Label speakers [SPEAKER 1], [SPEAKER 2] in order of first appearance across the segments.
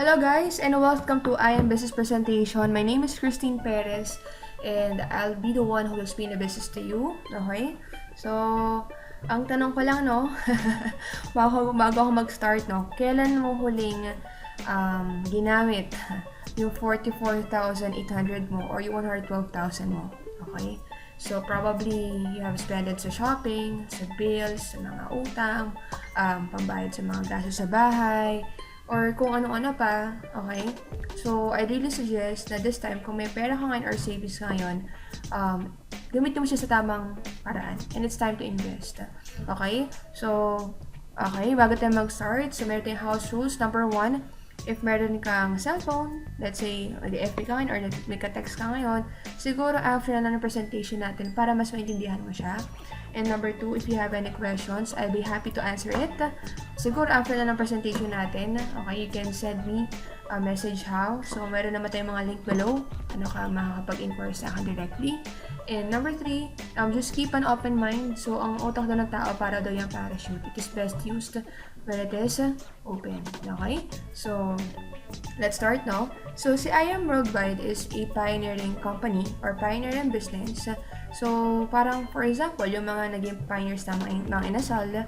[SPEAKER 1] Hello guys and welcome to I Am Business Presentation. My name is Christine Perez and I'll be the one who will explain the business to you. Okay? So, ang tanong ko lang bago ako mag-start kailan mo huling ginamit yung 44,800 mo or yung 112,000 mo? Okay? So, probably you have spent it sa shopping, sa bills, sa mga utang, pambayad sa mga gastos sa bahay, or kung ano-ano pa, okay? So, I really suggest na this time, kung may pera ka ngayon or savings ka ngayon, gamitin mo siya sa tamang paraan. And it's time to invest. Okay? So, okay, bago tayo mag-start, so meron tayong house rules. Number 1, if meron kang cellphone, let's say, FB ka ngayon or may ka-text ka ngayon, siguro after na ng presentation natin para mas maintindihan mo siya. And number 2, if you have any questions, I'll be happy to answer it. Siguro after na ng presentation natin, okay, you can send me a message how. So, meron naman tayong mga link below. Ano ka makakapag-inquire sa akin directly. And number 3, just keep an open mind. So, ang utak daw ng tao para daw yung parachute. It is best used when it is open. Okay? So, let's start now. So, si I Am Worldwide is a pioneering company or pioneering business. So, parang for example, yung mga naging pioneers ng Inasal,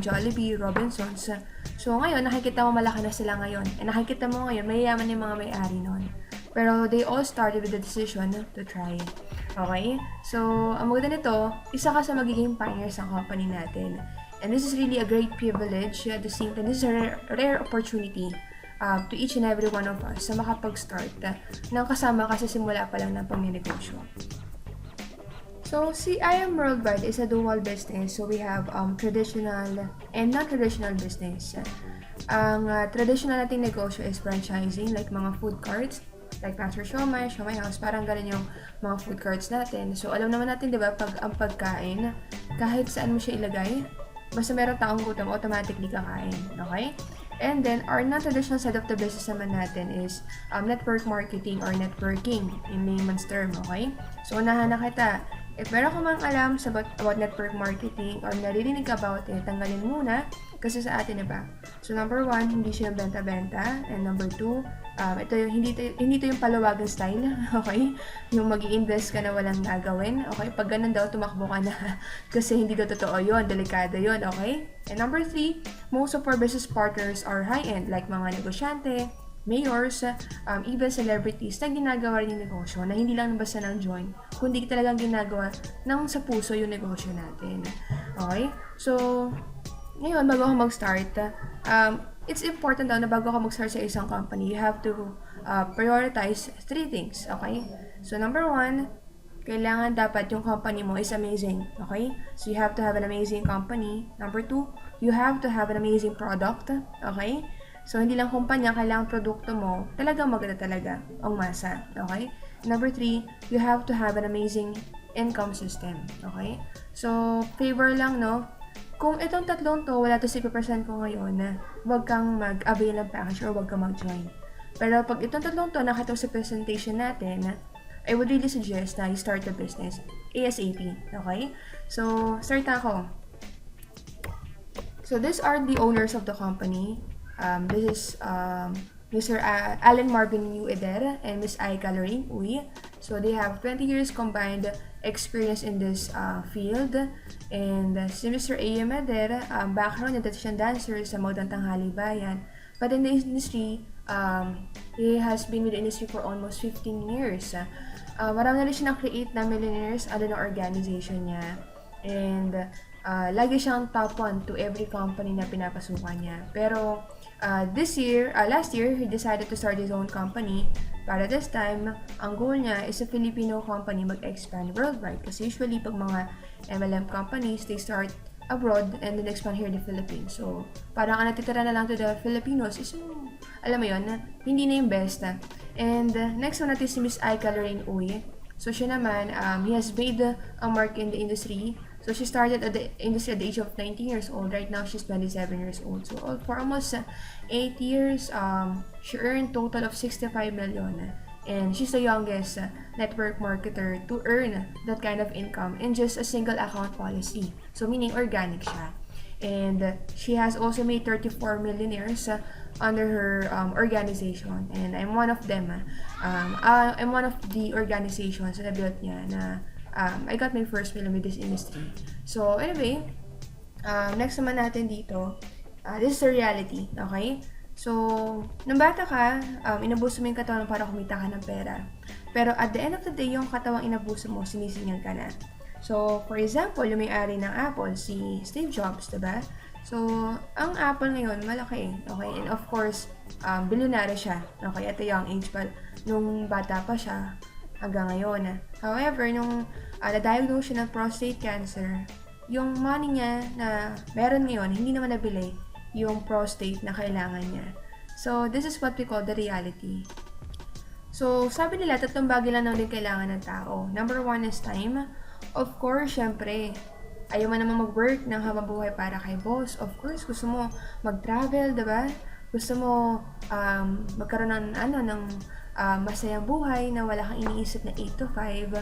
[SPEAKER 1] Jollibee, Robinsons. So, ngayon, nakikita mo malaki na sila ngayon. And nakikita mo ngayon, mayayaman yung mga may-ari nun. Pero they all started with the decision to try. Okay? So, ang maganda nito, isa ka sa magiging pioneers ng company natin. And this is really a great privilege. At the same time, this is a rare opportunity to each and every one of us sa makapag-start ng kasama ka sa simula pa lang ng pagninegosyo. So, si I Am Worldwide is a dual business. So, we have traditional and non-traditional business. Ang traditional nating negosyo is franchising, like mga food carts, like Master Siomai, Siomai House, parang ganun yung mga food carts natin. So, alam naman natin, di ba, pag ang pagkain, kahit saan mo siya ilagay, basta meron taong gutom, automatically kakain. Okay? And then, our non-traditional side of the business naman natin is network marketing or networking in layman's term. Okay? So, unahan na kita. If meron ka mang alam about network marketing or naririnig about it, tanggalin muna kasi sa atin, diba? So, number 1, hindi siya benta-benta. And number 2, hindi to yung palawagan style, okay? Yung mag-i-invest ka na walang gagawin, okay? Pag ganun daw, tumakbo ka na kasi hindi daw totoo yun, delikado yun, okay? And number 3, most of our business partners are high-end, like mga negosyante, mayors, even celebrities na ginagawa rin yung negosyo na hindi lang basta ng join, kundi talagang ginagawa ng sa puso yung negosyo natin. Okay? So, ngayon, bago ako mag-start, it's important daw na bago ako mag-start sa isang company, you have to prioritize 3 things. Okay? So, number 1, kailangan dapat yung company mo is amazing. Okay? So, you have to have an amazing company. Number 2, you have to have an amazing product. Okay? So, hindi lang kumpanya, kailangan produkto mo, talagang maganda talaga ang masa. Okay? Number 3, you have to have an amazing income system. Okay? So, favor lang, no? Kung itong tatlong to, wala to 50% ko ngayon, huwag kang mag-avail ng package or huwag kang mag-join. Pero pag itong tatlong to, nakita sa presentation natin, I would really suggest na you start the business ASAP. Okay? So, start na ako. So, these are the owners of the company. This is Mr. Alan Marvin Yu Eder and Miss Aika Lorraine Uy. So they have 20 years combined experience in this field. And si Mr. A.M. Eder, background niya dati siyang dancer sa Magdang Tanghali Bayan. But in the industry, he has been with the industry for almost 15 years. Marami na rin siya na-create na millionaires, ano na organization niya. And lagi siyang top 1 to every company na pinapasukan niya. Pero last year, he decided to start his own company. Para this time, ang goal niya is a Filipino company mag-expand worldwide. Kasi usually, pag mga MLM companies, they start abroad and then expand here in the Philippines. So, parang ang natitira na lang to the Filipinos is yung, alam mo yun, hindi na yung best. And next one natin si Miss Aika Lorraine Uy. So, siya naman, he has made a mark in the industry. So, she started at the industry at the age of 19 years old. Right now, she's 27 years old. So, for almost 8 years, she earned total of 65 million. And she's the youngest network marketer to earn that kind of income in just a single account policy. So, meaning organic siya. And she has also made 34 millionaires under her organization. And I'm one of them. I'm one of the organizations na built niya na I got my first million with this industry. So anyway, next naman natin dito, this is the reality, okay? So, nung bata ka, inabuso mo yung katawan para kumita ka ng pera. Pero at the end of the day, yung katawang inabuso mo, sinisingil ka na. So, for example, yung may-ari ng Apple, si Steve Jobs, diba? So, ang Apple ngayon, malaki, okay? And of course, bilyonaryo siya, okay? At a young age, but nung bata pa siya, hanggang ngayon. However, nung na-diagnose siya ng prostate cancer, yung money niya na meron ngayon, hindi naman nabili yung prostate na kailangan niya. So, this is what we call the reality. So, sabi nila, 3 bagay lang din kailangan ng tao. Number 1 is time. Of course, syempre, ayaw mo naman mag-work ng habang buhay para kay boss. Of course, gusto mo mag-travel, diba? Gusto mo magkaroon ng masayang buhay na wala kang iniisip na 8 to 5.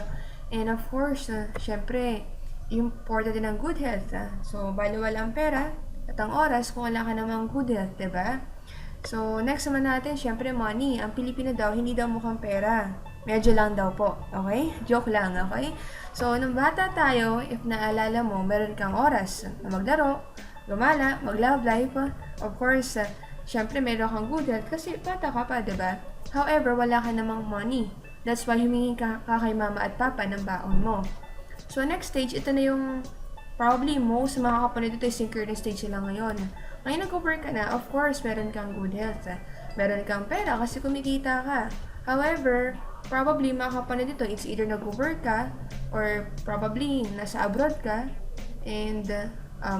[SPEAKER 1] And of course, syempre, important din ang good health. So, bali wala ang pera at ang oras kung wala ka namang good health, diba? So, next naman natin, syempre money. Ang Pilipino daw, hindi daw mukhang pera. Medyo lang daw po, okay? Joke lang, okay? So, nung bata tayo, if naalala mo, meron kang oras na maglaro, gumala, mag-love life. Of course, syempre meron kang good health kasi bata ka pa, diba? However, wala ka namang money. That's why humingi ka kay mama at papa ng baon mo. So, next stage, ito na yung probably most mga kapatid dito is synchronous stage sila ngayon. Ngayon nag-work ka na, of course, meron kang good health. Meron kang pera kasi kumikita ka. However, probably mga kapatid dito, it's either nag-work ka or probably nasa abroad ka and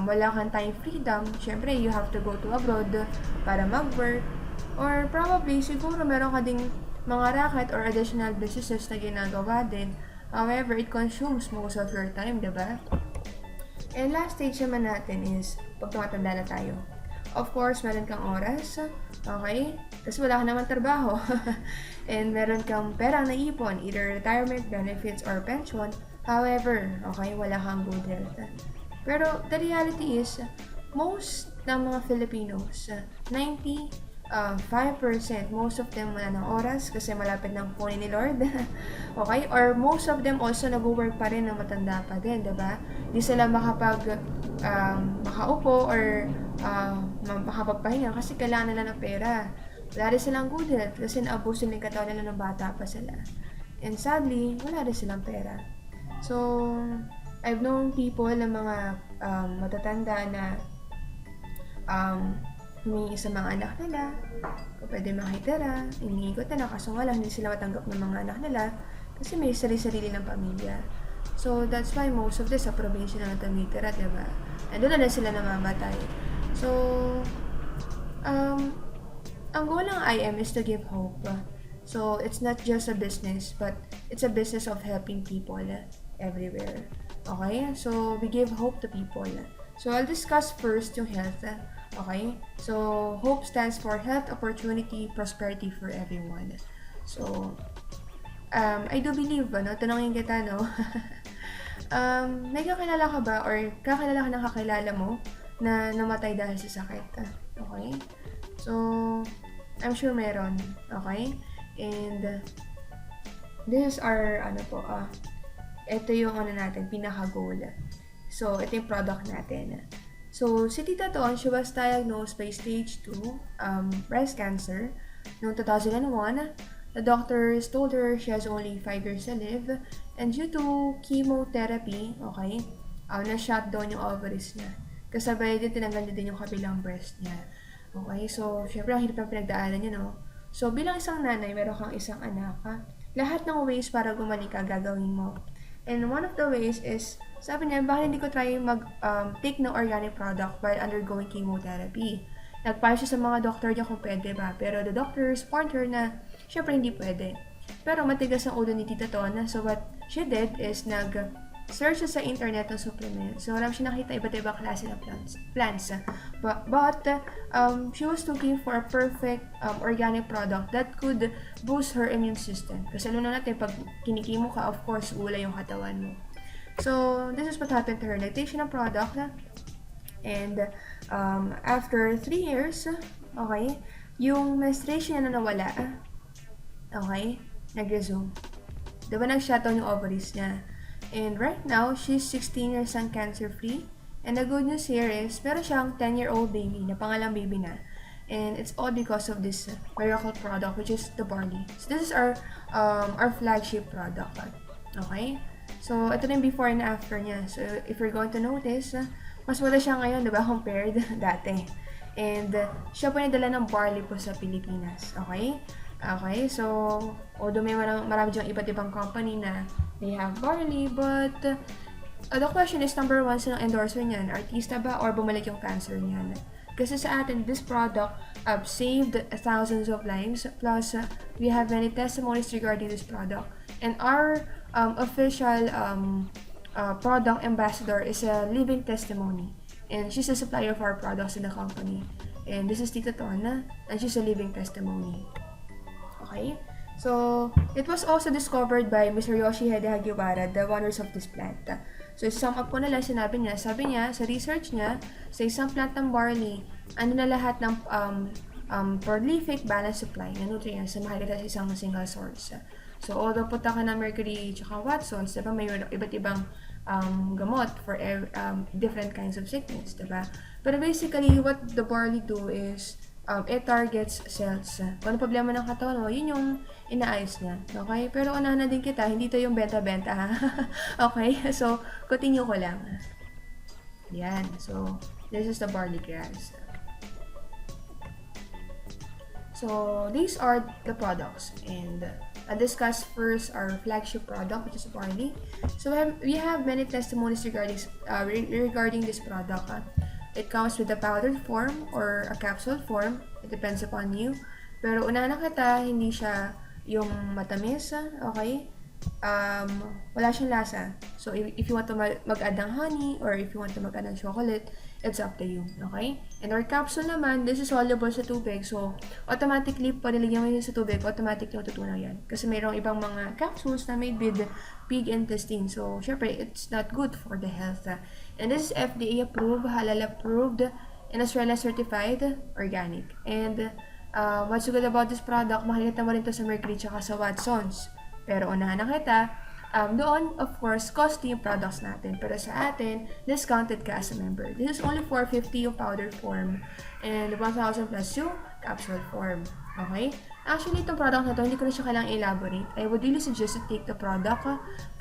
[SPEAKER 1] wala kang time freedom. Siyempre, you have to go to abroad para mag-work. Or probably, siguro meron ka ding mga racket or additional businesses na ginagawa din. However, it consumes most of your time, diba? And last stage naman natin is pag tumatanda na tayo. Of course, meron kang oras, okay? Kasi wala ka naman trabaho. And meron kang pera na ipon, either retirement, benefits, or pension. However, okay, wala kang good health. Pero the reality is, most ng mga Filipinos, 5%, most of them wala ng oras kasi malapit ng phone ni Lord. Okay? Or most of them also nag-work pa rin na matanda pa din, diba? Hindi sila makaupo or makapagpahinga kasi kailangan nila ng pera. Wala rin silang good health kasi naabuso nila yung katawan nila ng bata pa sila. And sadly, wala rin silang pera. So, I've known people na mga matatanda na humingi sa mga anak nila kung pwede makitira, iniikot na kaso nga lang hindi sila matanggap ng mga anak nila kasi may sarili-sarili ng pamilya. So, that's why most of this sa probinsya na tumitira, diba? And doon na sila namamatay. So, ang goal ng IM is to give hope. So, it's not just a business, but it's a business of helping people everywhere. Okay? So, we give hope to people. So, I'll discuss first yung health. Okay? So, HOPE stands for Health, Opportunity, Prosperity for Everyone. So, I do believe, tanongin kita, no? May kakilala ka ba or kakilala ka ng kakilala mo na namatay dahil sa sakit? Okay? So, I'm sure meron. Okay? And, this is our, ito yung natin, pinaka-goal. So, ito yung product natin. So, si Tita Ton, she was diagnosed by stage 2 breast cancer noong 2001. The doctors told her she has only 5 years to live. And due to chemotherapy, okay, na-shutdown yung ovaries niya. Kasabay din, tinanggal niya din yung kabilang breast niya. Okay, so, syempre, ang hirap ng pinagdaanan niya, no? So, bilang isang nanay, meron kang isang anak, lahat ng ways para gumaling ka, gagawin mo. And one of the ways is, sabi niya, bakit hindi ko try take ng organic product while undergoing chemotherapy? Nagpahal siya sa mga doktor niya kung pwede ba. Pero the doctors warned her na, syempre hindi pwede. Pero matigas ang ulo ni Tita Ton. So what she did is nag-search sa internet ng supplements. So marami siya nakita iba't ibang klase ng plants. But she was looking for a perfect organic product that could boost her immune system. Kasi alam na natin, pag kinikimo ka, of course, ula yung katawan mo. So, this is what happened to her. Nag-take siya ng product na And after 3 years, okay, yung menstruation niya na nawala, okay, nag-resume. Diba nag-shutdown yung ovaries niya. And right now, she's 16 years and cancer-free. And the good news here is, meron siyang 10-year-old baby, na pangalang baby na. And it's all because of this miracle product, which is the barley. So this is our flagship product. Okay? So, ito na yung before and after niya. So, if you're going to notice, mas wala siya ngayon, diba, compared dati. And siya po nadala ng barley po sa Pilipinas. Okay? Okay, so, although may marami diyang iba't ibang company na they have barley, but the question is, number one, sinong endorser niyan? Artista ba or bumalik yung cancer niyan? Kasi sa atin, this product saved thousands of lives, plus we have many testimonies regarding this product. And our official product ambassador is a living testimony. And she's a supplier of our products in the company. And this is Tita Tona, and she's a living testimony. Okay? So, it was also discovered by Mr. Yoshihide Hagiwara, the wonders of this plant. So, sum up ko na lang, sabi niya, sa research niya, sa isang plant ng barley, ano na lahat ng prolific balanced supply ng nutrients na makikita sa isang single source. So, although punta ka ng Mercury tsaka Watsons, diba, may iba't ibang gamot for different kinds of sickness, diba? Pero basically, what the barley do is, it targets cells. Kung ano problema ng katawan mo, yun yung inaayos niya. Okay? Pero unahan na din kita, hindi to yung benta-benta, ha? Okay? So, continue ko lang. Yan. So, this is the barley grass. So, these are the products. And, I'll discuss first our flagship product, which is barley. So, we have many testimonies regarding this product. It comes with a powdered form or a capsule form. It depends upon you. Pero una na kita, hindi siya yung matamis, okay? Wala siyang lasa. So, if you want to mag-add ng honey or if you want to mag-add ng chocolate, it's up to you, okay? And our capsule naman, this is soluble sa tubig. So, automatically, pag nilagyan mo yun sa tubig, automatically matutunaw yan. Kasi mayroong ibang mga capsules na made with pig intestine. So, syempre, it's not good for the health. And this is FDA approved, halal approved, and Australia certified, organic. And what's good about this product, makikita mo rin to sa Mercury tsaka sa Watsons. Pero unahan na kita, doon, of course, costly yung products natin. Pero sa atin, discounted ka as a member. This is only $450 yung powder form and 1,000 plus yung capsule form. Okay? Actually, itong product na to, hindi ko na siya kailangang elaborate. I would really suggest to take the product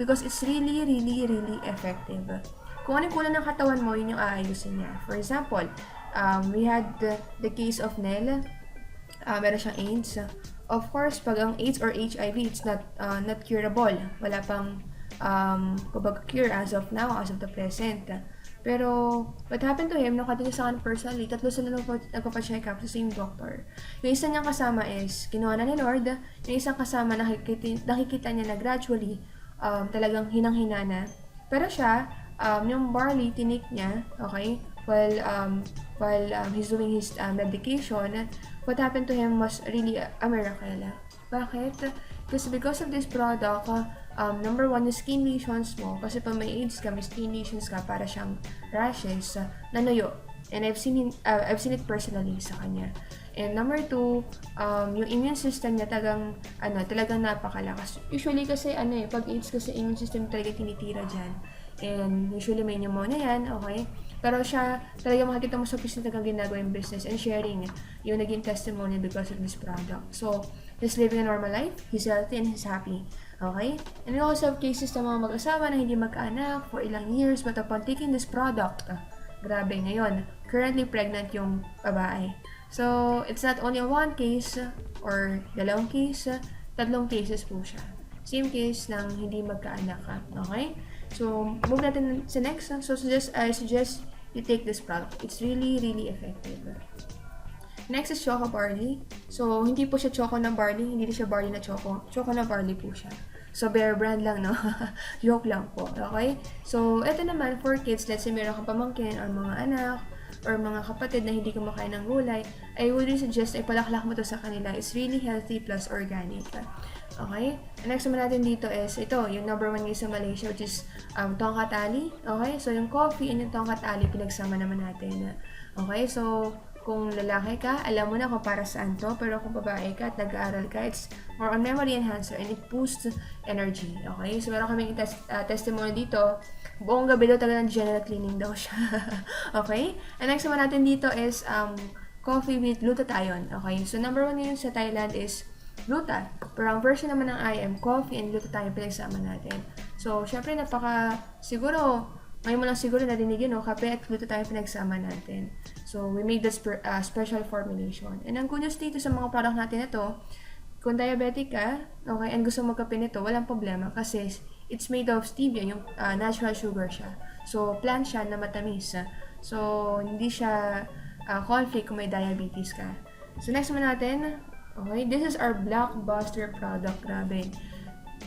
[SPEAKER 1] because it's really, really, really effective. Kung ano yung kulang ng katawan mo, yun yung aayusin niya. For example, we had the case of Nell. Meron siyang AIDS. Of course, pag ang AIDS or HIV, it's not curable. Wala pang cure as of now, as of the present. Pero, what happened to him, nakita niya sa akin personally, 3 sila nagpa-check up sa same doctor. Yung isa niyang kasama is, kinuha na ni Lord. Yung isang kasama, nakikita niya na gradually, talagang hinang-hina na. Pero siya, yung barley, tinik niya, okay, while he's doing his medication, what happened to him was really a miracle. Bakit? Because of this product, number one, yung skin lesions mo, kasi pag may AIDS ka, may skin lesions ka, para siyang rashes, nanuyo. And I've seen it personally sa kanya. And number two, yung immune system niya talagang napakalakas. Usually kasi, pag AIDS kasi immune system talaga tinitira dyan. And usually may pneumonia yan, okay? Pero siya, talaga makikita mo sa business na ginagawa yung business and sharing yung naging testimony because of this product. So, he's living a normal life, he's healthy, and he's happy. Okay? And we also have cases ng mga mag-asawa na hindi magkaanak for ilang years, but upon taking this product, grabe ngayon, currently pregnant yung babae. So, it's not only one case or 2 case, 3 cases po siya. Same case ng hindi magkaanak. Okay? So, move natin sa next. So, I suggest you take this product. It's really, really effective. Next is Choco Barley. So, hindi po siya Choco na barley. Hindi siya barley na Choco. Choco na barley po siya. So, Bear Brand lang, no? Joke lang po. Okay? So, ito naman, for kids, let's say meron kang pamangkin or mga anak or mga kapatid na hindi kumakain ng gulay, I would really suggest ay palaklak mo to sa kanila. It's really healthy plus organic. Okay? And next naman natin dito is ito, yung number 1 ngayon sa Malaysia, which is tongkat ali. Okay? So, yung coffee and yung tongkat ali, pinagsama naman natin. Okay? So, kung lalaki ka, alam mo na kung para saan to. Pero kung babae ka at nag-aaral ka, it's more on memory enhancer and it boosts energy. Okay? So, meron kaming testimony dito. Buong gabi daw talaga ng general cleaning daw siya. Okay? And next naman natin dito is coffee with glutathione. Okay? So, number 1 ngayon sa Thailand is gluta. Pero ang version naman ng IM, coffee and glutathione pinagsama natin. So, syempre siguro, ngayon mo lang siguro narinig yun, no? Kape at glutathione pinagsama natin. So, we made this special formulation. And ang good news dito sa mga product natin ito, kung diabetic ka, okay, and gusto mo magkape nito, walang problema kasi it's made of stevia, yung natural sugar siya. So, plant siya na matamis. So, hindi siya conflict kung may diabetes ka. So, next naman natin, okay, this is our blockbuster product. Grabe.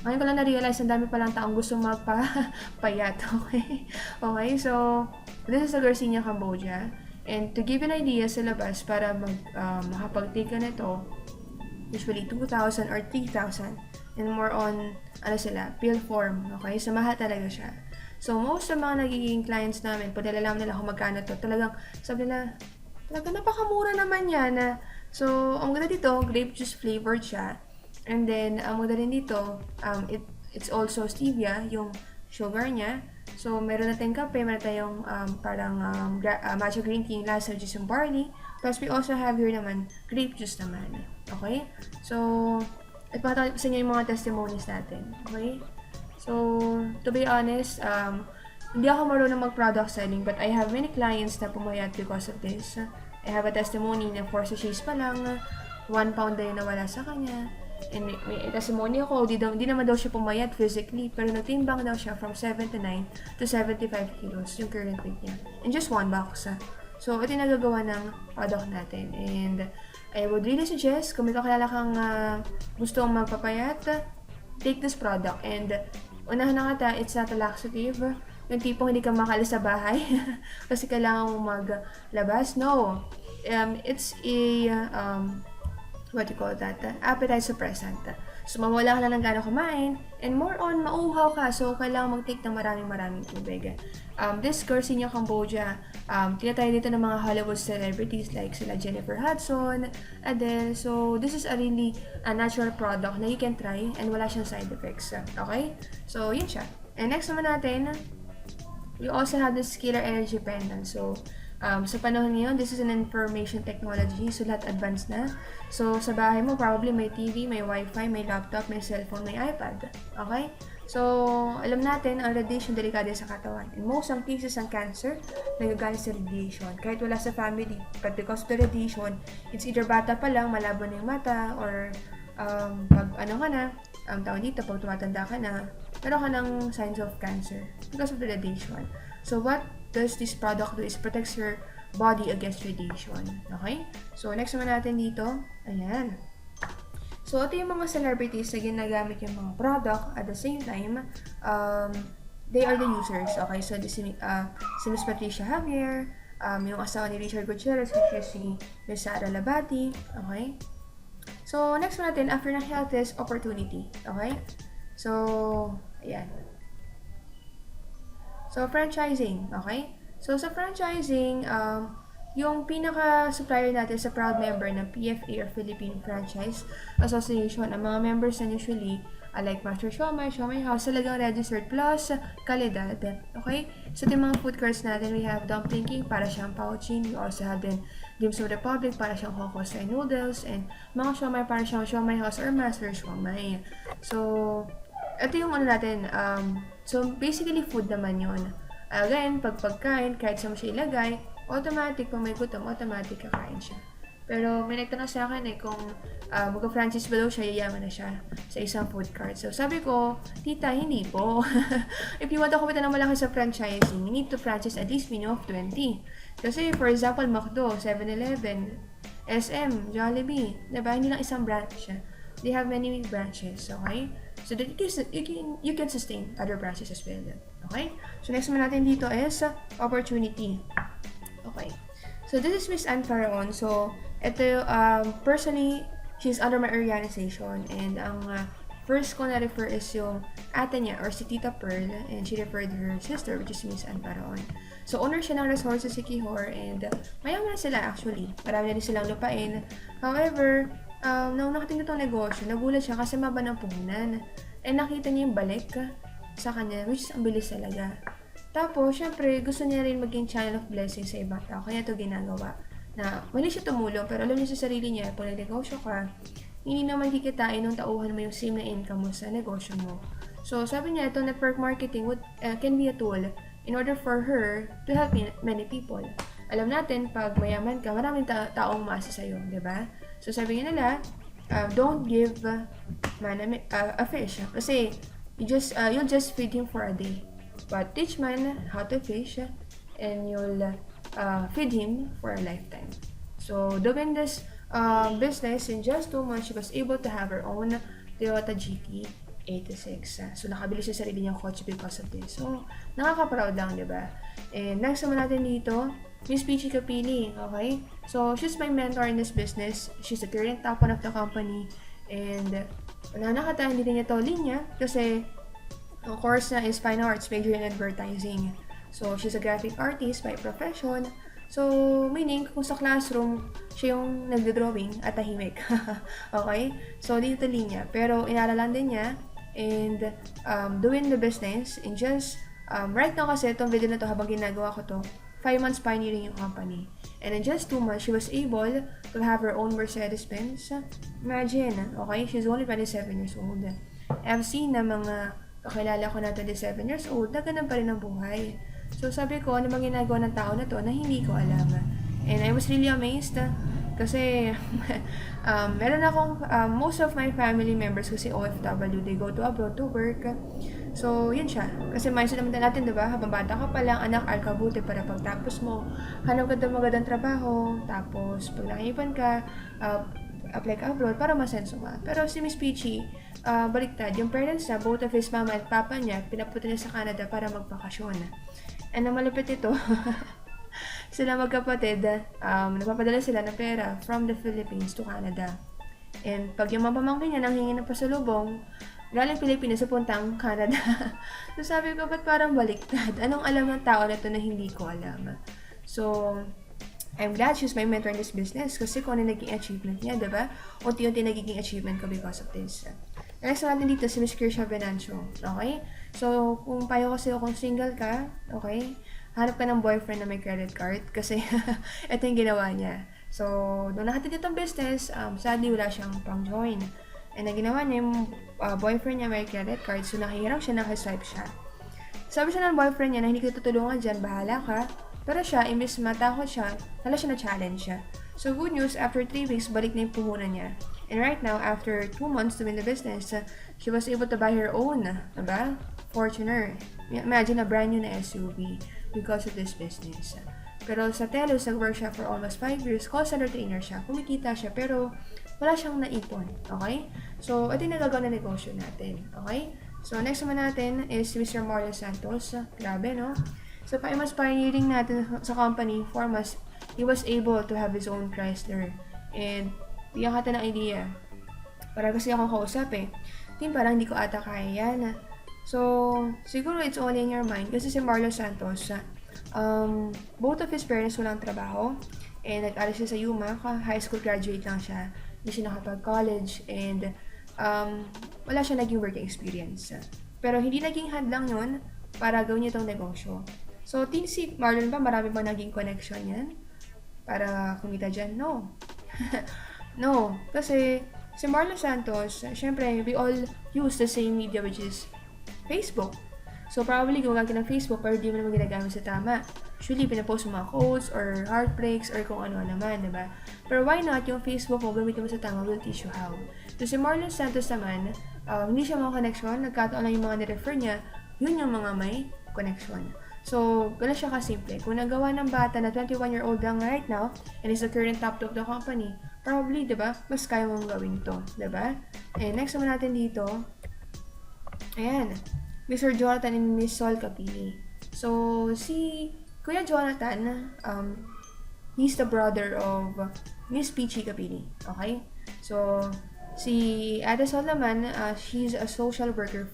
[SPEAKER 1] Ngayon ko lang na-realize, ang dami palang taong gusto magpapayat. Okay? Okay, so, this is a Garcinia Cambodia. And to give you an idea sa labas, para makapag-take ka nito, usually 2,000 or 3,000. And more on, pill form. Okay? So, mahal talaga siya. So, most sa mga nagiging clients namin, pag nalalaman nila kung magkano to, talagang, sabi nila, talagang napakamura naman yan. So, ang ganda dito, grape juice flavored siya. And then, ang ganda rin dito, it's also stevia, yung sugar niya. So, meron natin kape, meron tayong parang matcha green tea, lasa, which is yung barley. Plus, we also have here naman, grape juice naman. Okay? So, ipakita sa inyo yung mga testimonies natin. Okay? So, to be honest, hindi ako marunong mag-product selling, but I have many clients na pumayat because of this. I have a testimony na 4 sachets pa lang, 1 pound na yun nawala sa kanya. And may testimony ako, di naman daw siya pumayat physically, pero nagtimbang daw siya from 79 to 75 kilos, yung current weight niya. In just 1 box. So, ito yung nagagawa ng product natin. And I would really suggest, kung may kakilala kang gustong magpapayat, take this product. And unahan na nga it's not a laxative. Yung tipong hindi ka makalis sa bahay kasi kailangan mo maglabas. No. It's a, what you call that? Appetite suppressant. So, mawala ka lang ng gano'ng kumain and more on, mauhaw ka. So, kailangan mag-take ng maraming tubig. This Garcinia Cambodia, tinatry dito ng mga Hollywood celebrities like sila Jennifer Hudson, Adele. So, this is a really natural product na you can try and wala siyang side effects. Okay? So, yun siya. And next naman natin, we also have the scalar energy pendant. So, sa panahon ngayon, this is an information technology. So, lahat advanced na. So, sa bahay mo, probably may TV, may wifi, may laptop, may cellphone, may iPad. Okay? So, alam natin, ang radiation delikado sa katawan. In most ang cases ng cancer, nagagaling sa radiation. Kahit wala sa family, but because of the radiation, it's either bata pa lang, malabo na yung mata, or pag tawag dito, pag tumatanda ka na, meron ka ng signs of cancer because of the radiation. So, what does this product do is protects your body against radiation. Okay? So, next naman natin dito, ayan. So, ito yung mga celebrities na ginagamit yung mga product at the same time, they are the users. Okay? So, si Miss Patricia Javier, yung asawa ni Richard Gutierrez, which is si Miss Sara Labati. Okay? So, next natin, after ng health is opportunity. Okay? So, ayan. So, franchising. Okay? So, sa franchising, yung pinaka-supplier natin sa proud member ng PFA or Philippine Franchise Association, ang mga members na usually like Master Siomai, Siomai House, talagang registered plus kalidad. Okay? So, yung mga food carts natin, we have Dumpling King para siyang Pouchin. We also have din Dim Sum Republic para siyang Hokos and Noodles. And mga Siomai para siyang Siomai House or Master Siomai. So, ito yung natin. So, basically food naman yun. Again, pag pagkain, kahit sa mo siya ilagay, automatic, kung may gutom, automatic kakain siya. Pero may nagtanong sa akin kung magka-franchise ba daw siya, yayaman na siya sa isang food cart. So sabi ko, tita, hindi po. If you want to kumita ng malaki sa franchising, you need to franchise at least minimum of 20. Kasi for example, McDo, 7-Eleven, SM, Jollibee, diba? Hindi lang isang branch siya. They have many branches, okay? So that you can sustain other branches as well. Okay? So next naman natin dito is opportunity. Okay. So this is Miss Anne Faraon. So ito, personally, she's under my organization and ang first ko na-refer is yung ate niya or si Tita Pearl, and she referred her sister, which is Miss Ann Paraon. So, owner siya ng resort sa Siquijor, and mayaman na sila actually. Marami na rin silang lupain. However, nung nakatingin itong negosyo, nagulat siya kasi maba ng puhunan. And nakita niya yung balik sa kanya, which is ang bilis talaga. Tapos, syempre, gusto niya rin maging channel of blessing sa ibang tao. Kaya ito ginagawa. Na, mali siya tumulong, pero alam niya sa sarili niya, pag nag-negosyo ka, hindi naman kikitain nung tauhan mo yung same na income mo sa negosyo mo. So, sabi niya, ito network marketing can be a tool in order for her to help many people. Alam natin, pag mayaman ka, maraming taong maasa sa'yo, di ba? So, sabi niya nila, don't give a fish. Kasi, you'll just feed him for a day. But teach man how to fish, and you'll feed him for a lifetime. So, doing this business, in just 2 months, she was able to have her own Toyota GT 86. So, nakabili siya sarili niyang kotse because of this. So, nakaka-proud lang, di ba? And next naman natin dito, Miss Peachy Capili, okay? So, she's my mentor in this business. She's the current top one of the company. And, nakatahan din niya to linya kasi ang course na is Fine Arts, major in advertising. So, she's a graphic artist by profession. So, meaning, kung sa classroom, siya yung nagdo-drawing at tahimik. Okay? So, dito linya. Pero, inaralan din niya and doing the business and just, right now kasi, itong video na to, habang ginagawa ko to, 5 months pioneering yung company. And in just 2 months, she was able to have her own Mercedes-Benz. Imagine, okay? She's only 27 years old. I've seen na mga kakilala ko na 27 years old, na ganun pa rin ang buhay. So, sabi ko, ano bang ginagawa ng tao na to na hindi ko alam. And I was really amazed kasi meron akong, most of my family members kasi OFW, they go to abroad to work. So, yun siya. Kasi mindset naman natin, diba? Habang bata ka pa lang, anak, alkabuti para pagtapos mo, hanap ka ng magandang trabaho, tapos pag nakaipon ka, apply ka abroad para masenso ka. Pero si Miss Peachy, baliktad, yung parents na, both of his mama at papa niya, pinapunta niya sa Canada para magbakasyon. And ang malupit ito, sila magkapatid, napapadala sila ng pera from the Philippines to Canada. And pag yung mga pamangkin niya nanghingi ng pasalubong, galing Pilipinas sa puntang Canada. So sabi ko, ba't parang baliktad? Anong alam ng tao na ito na hindi ko alam? So, I'm glad she's my mentor in this business kasi kung ano naging achievement niya, diba? Unti-unti nagiging achievement ko because of this. Next natin dito si Miss Kirsha Venancio, okay? So, kung payo kasi kung single ka, okay? Hanap ka ng boyfriend na may credit card kasi ito yung ginawa niya. So, nung nakatid itong business, sadly wala siyang pang-join. And ang ginawa niya, yung boyfriend niya may credit card, so nakihirap siya, nakaswipe siya. Sabi siya ng boyfriend niya na hindi ko tutulungan dyan, bahala ka. Pero siya, imbis matakot siya, hala siya na-challenge siya. So good news, after 3 weeks, balik na yung puhunan niya. And right now, after 2 months doing the business, she was able to buy her own, diba? Fortuner. Imagine a brand new na SUV because of this business. Pero sa Telos, nag-work siya for almost 5 years. Call center trainer siya. Kumikita siya, pero wala siyang naipon. Okay? So, ito yung nagagawa na negosyo natin. Okay? So, next naman natin is Mr. Mario Santos. Grabe, no? So, mas pioneering natin sa company, 4 months, he was able to have his own Chrysler. And, bigyan ka ng idea. Para kasi akong kausap eh. Parang hindi ko ata kaya yan. So, siguro it's only in your mind. Kasi si Marlo Santos, both of his parents walang trabaho. And nag-aral siya sa UMA. High school graduate lang siya. Hindi siya nakapag-college. And, wala siya naging working experience. Pero hindi naging hadlang yun para gawin niya itong negosyo. So, think si Marlon ba, marami ba naging connection yan? Para kumita dyan? No. No. Kasi, si Marlon Santos, syempre, we all use the same media which is Facebook. So, probably gumagana ng Facebook pero di mo naman ginagamit sa tama. Usually, pinapost mo mga quotes or heartbreaks or kung ano naman, diba? Pero why not yung Facebook mo gamitin mo sa tama, will teach you how. So, si Marlon Santos naman, hindi siya mga connection, nagkataon lang yung mga nirefer niya, yun yung mga may connection. So, gano'n siya kasimple. Kung nagawa ng bata na 21-year-old lang right now, and is the current top of the company, probably, diba, mas kaya mong gawin to, diba? And next naman natin dito, ayan, Mr. Jonathan and Miss Sol Capili. So, si Kuya Jonathan, he's the brother of Miss Peachy Capili, okay? So, Si Ate Sol naman, she's a social worker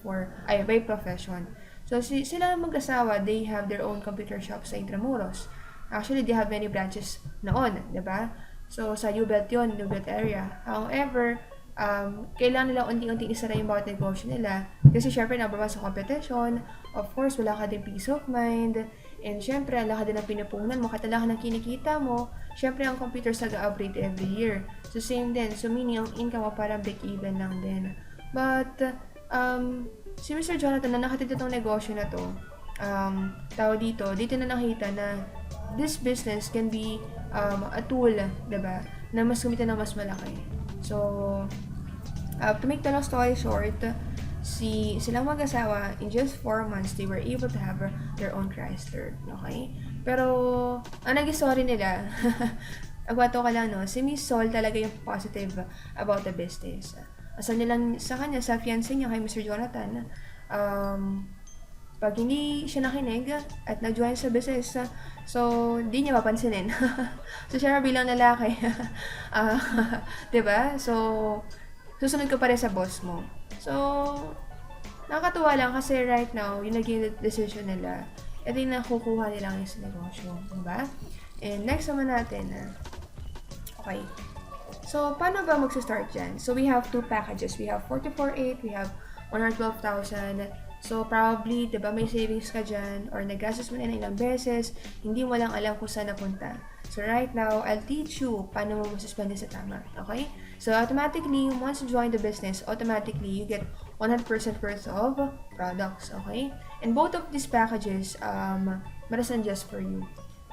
[SPEAKER 1] by profession. So, sila mag-asawa, they have their own computer shop sa Intramuros. Actually, they have many branches noon, di ba? So, sa UBET yun, UBET area. However, kailangan nila unti-unti isara yung bawat negosyo nila. Kasi syempre, number one sa competition. Of course, wala ka din peace of mind. And syempre, wala ka din ang pinupunan mo. Katala ka ng kinikita mo. Syempre, ang computers nag-upgrade every year. So, same din. So, meaning, ang income mo parang break-even lang din. But, si Mr. Jonathan na nakatid itong negosyo na to, dito na nakita na this business can be a tool, diba, na mas kumita ng mas malaki. So, to make the long story short, silang mag-asawa, in just 4 months, they were able to have their own Chrysler. Okay? Pero, ang naging story nila, agwato ka lang, no? Si Miss Sol talaga yung positive about the business. Sa kanya, sa fiancé niya kay Mr. Jonathan, pag hindi siya nakinig at nag-join sa business, so, di niya papansinin. So, siya bilang lalaki. Diba? So, susunod ka pa rin sa boss mo. So, nakakatuwa lang kasi right now, yung naging decision nila, ito yung nakukuha nila ngayon sa negosyo. Diba? And next naman natin, okay. So, paano ba mag-start dyan? So, we have 2 packages. We have 44,800, we have 112,000. So, probably, diba, may savings ka dyan or nagastos mo na ilang beses, hindi mo lang alam kung saan napunta. So, right now, I'll teach you paano mo masuspend sa tama. Okay? So, automatically, once you join the business, automatically, you get 100% worth of products. Okay? And both of these packages, marasan just for you.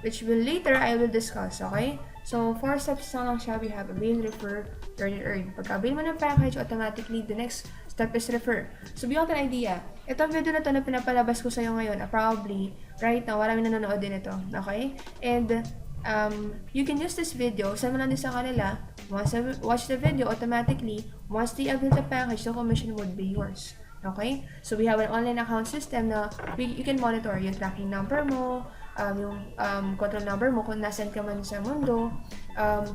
[SPEAKER 1] Which will later, I will discuss. Okay? So, 4 steps lang siya. We have avail, refer, learn, and earn. Pagka-avail mo ng package, automatically, the next step is refer. So, beyond an idea, itong video na to na pinapalabas ko sa'yo ngayon, probably, right now, maraming nanonood din ito. Okay? And, you can use this video, send mo lang din sa kanila. Once they watch the video, automatically, once they avail the package, the commission would be yours. Okay? So, we have an online account system na you can monitor yung tracking number mo, yung control number mo kung nasan ka man sa mundo,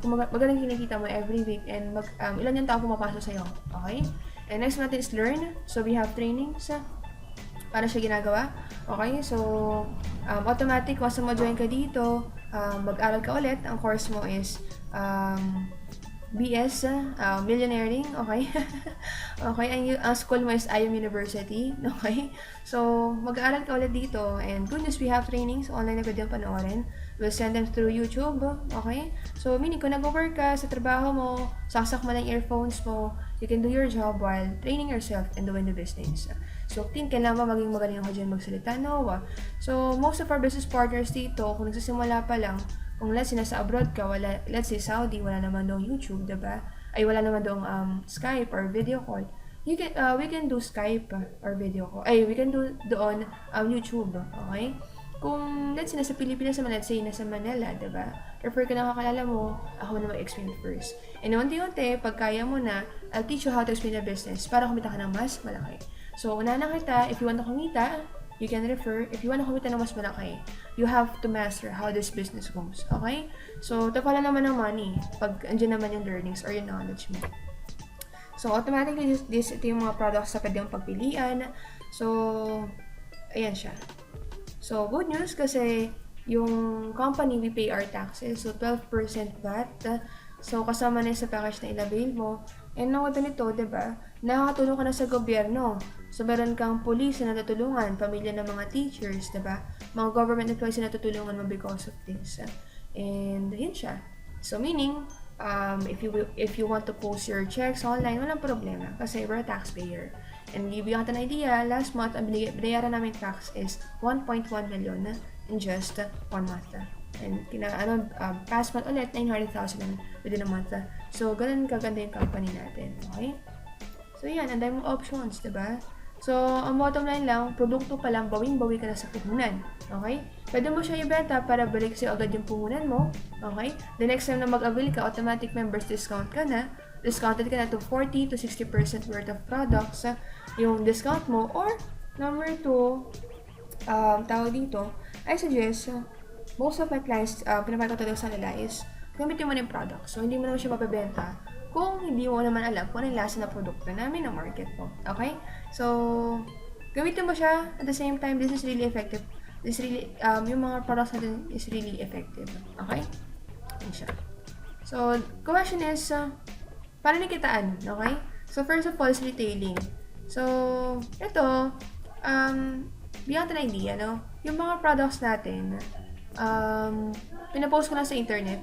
[SPEAKER 1] kung magaling kinikita mo every week, and ilan yung tao pumapasok sa'yo. Okay? And next natin is learn. So, we have trainings. Paano siya ginagawa? Okay? So, automatic, once na ma-join ka dito, mag-aral ka ulit. Ang course mo is BS, Millionairing, okay? Okay, ang school mo is IM University, okay? So, mag-aaral ka ulit dito, and good news, we have trainings, online na pwede yung panoorin. We'll send them through YouTube, okay? So, meaning, kung nag-work ka sa trabaho mo, saksak mo ng earphones mo, you can do your job while training yourself and doing the business. So, kailangan ba maging magaling ako dyan magsalita? No. So, most of our business partners dito, kung nagsisimula pa lang, kung let's say nasa abroad ka, let's say Saudi, wala naman doong YouTube, diba? Ay, wala naman doong Skype or video call. We can do Skype or video call. Ay, we can do doon YouTube, okay? Kung let's say nasa Pilipinas naman, let's say nasa Manila, diba? Refer ka na kakalala mo, ako na mag-explain first. And unti-unti, pag kaya mo na, I'll teach you how to explain the business para kumita ka ng mas malaki. So, una na kita, if you want to kumita, you can refer. If you want to kumita ng mas malaki, you have to master how this business goes. Okay? So, ito pala naman ng money pag andyan naman yung learnings or yung knowledge mo. So, automatically, ito yung mga products na pwede mong pagpilian. So, ayan siya. So, good news kasi yung company, we pay our taxes. So, 12% VAT. So, kasama na sa package na in-avail mo. And now, nito, diba? Nakakatulong ka na sa gobyerno. So, meron kang police na natutulungan, pamilya ng mga teachers, diba? Mga government employees na natutulungan mo because of this. And, yun siya. So, meaning, if you want to post your checks online, walang problema kasi we're a taxpayer. And give you an idea, last month, ang binayaran namin tax is 1.1 million in just 1 month. And past month ulit, 900,000 within a month. So, ganun kaganda yung company natin. Okay? So, yan. Ang dami mong options, diba? So, ang bottom line lang, produkto pa lang, bawing-bawi ka na sa puhunan. Okay? Pwede mo siya ibenta para balik sa'yo agad yung puhunan mo. Okay? The next time na mag-avail ka, automatic members discount ka na. Discounted ka na to 40 to 60% worth of products yung discount mo. Or, number 2, tawag dito, I suggest, most of my clients, pinapagkatulog sa nila is, gamitin mo na yung product. So, hindi mo naman siya mapabenta kung hindi mo naman alam kung ano yung lasa na produkto namin ng market mo. Okay? So, gamitin mo siya at the same time, this is really effective. This really, yung mga products natin is really effective. Okay? Yan siya. So, question is, paano nakitaan? Okay? So, first of all is retailing. So, ito, beyond an idea, no? Yung mga products natin, pinapost ko na sa internet,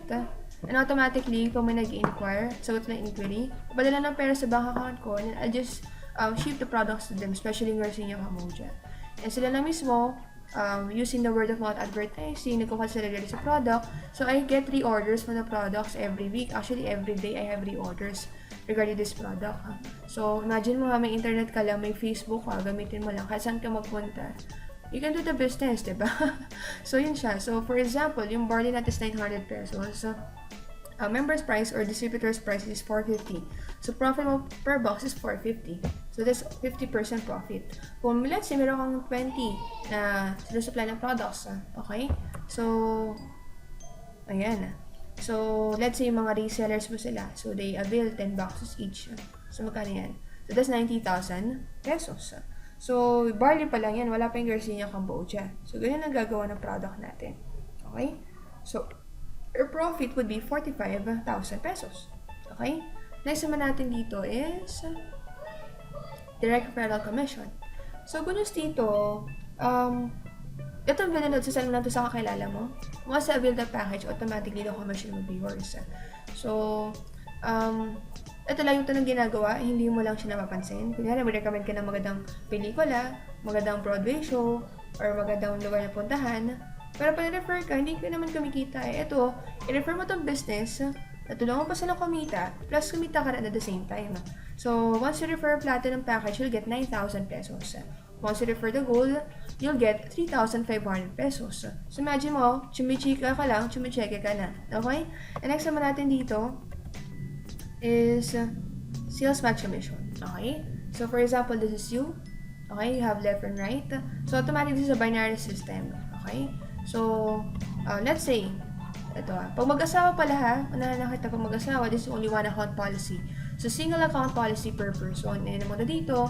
[SPEAKER 1] and automatically, kung may nag-inquire, sagot na inquiry, padala ng pera sa bank account ko, and I'll just ship the products to them, especially Garcia Kamoja. And sila na mismo, using the word of mouth advertising, nagkukuha sila sa product. So, I get reorders from the products every week. Actually, every day, I have reorders regarding this product. So, imagine mo may internet ka lang, may Facebook ka, gamitin mo lang, kahit saan ka magpunta. You can do the business, diba? So, yun siya. So, for example, yung barley nut is 900 pesos. So, member's price or distributor's price is 450. So, profit mo per box is 450. So, that's 50% profit. Kung let's say, meron kang 20 na sinusupply ng products, okay? So, ayan. So, let's say, mga resellers mo sila. So, they avail 10 boxes each. So, magkano yan? So, that's 90,000 pesos. So, barley pa lang yan. Wala pa yung Garcia Cambodia. So, ganyan ang gagawa ng product natin. Okay? So, your profit would be 45,000 pesos. Okay? Next naman natin dito is direct referral commission. So, good news dito, itong video note, sasali mo na ito sa kakilala mo. Once you avail the package, automatically the commission will be yours. So, ito lang yung ito ng ginagawa, hindi mo lang siya napapansin. Kunyari, mag-recommend ka ng magandang pelikula, magandang Broadway show, or magandang lugar na puntahan. Pero pag refer ka, hindi ka naman kumikita. Ito, i-refer mo itong business, natulungan pa sila kumita, plus kumita ka rin at the same time. So, once you refer Platinum package, you'll get 9,000 pesos. Once you refer the Gold, you'll get 3,500 pesos. So, imagine mo, chumichika ka lang, chumicheke ka na. Okay? And next naman natin dito is sales match commission. Okay? So, for example, this is you. Okay? You have left and right. So, automatically, this is a binary system. Okay? So, let's say, ito pag mag-asawa pala ha, nakita pag mag-asawa, this is only one account policy. So, single account policy per person. And mo na dito,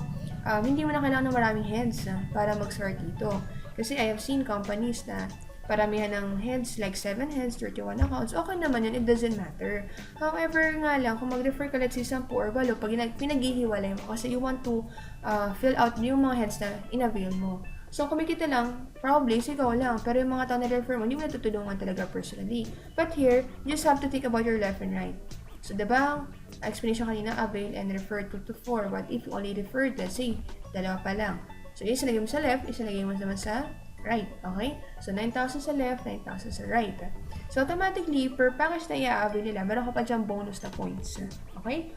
[SPEAKER 1] hindi mo na kailangan ng maraming heads para mag-sort dito. Kasi I have seen companies na paramihan ng heads, like 7 heads, 31 accounts, okay naman yun, it doesn't matter. However nga lang, kung mag-refer ka let's say 10 or 8, pag pinag-ihiwalay mo, kasi you want to fill out yung mga heads na in-avail mo. So, kumikita lang, probably, ikaw lang. Pero yung mga tao na refer mo, hindi mo natutulungan talaga personally. But here, you just have to think about your left and right. So, diba, explanation kanina, avail and refer 2 to 4. What if you only referred, let's say, 2 pa lang. So, isa lagay mo sa left, isa lagay mo naman sa right. Okay? So, 9,000 sa left, 9,000 sa right. So, automatically, per package na i-avail nila, meron ka pa dyan bonus na points. Okay?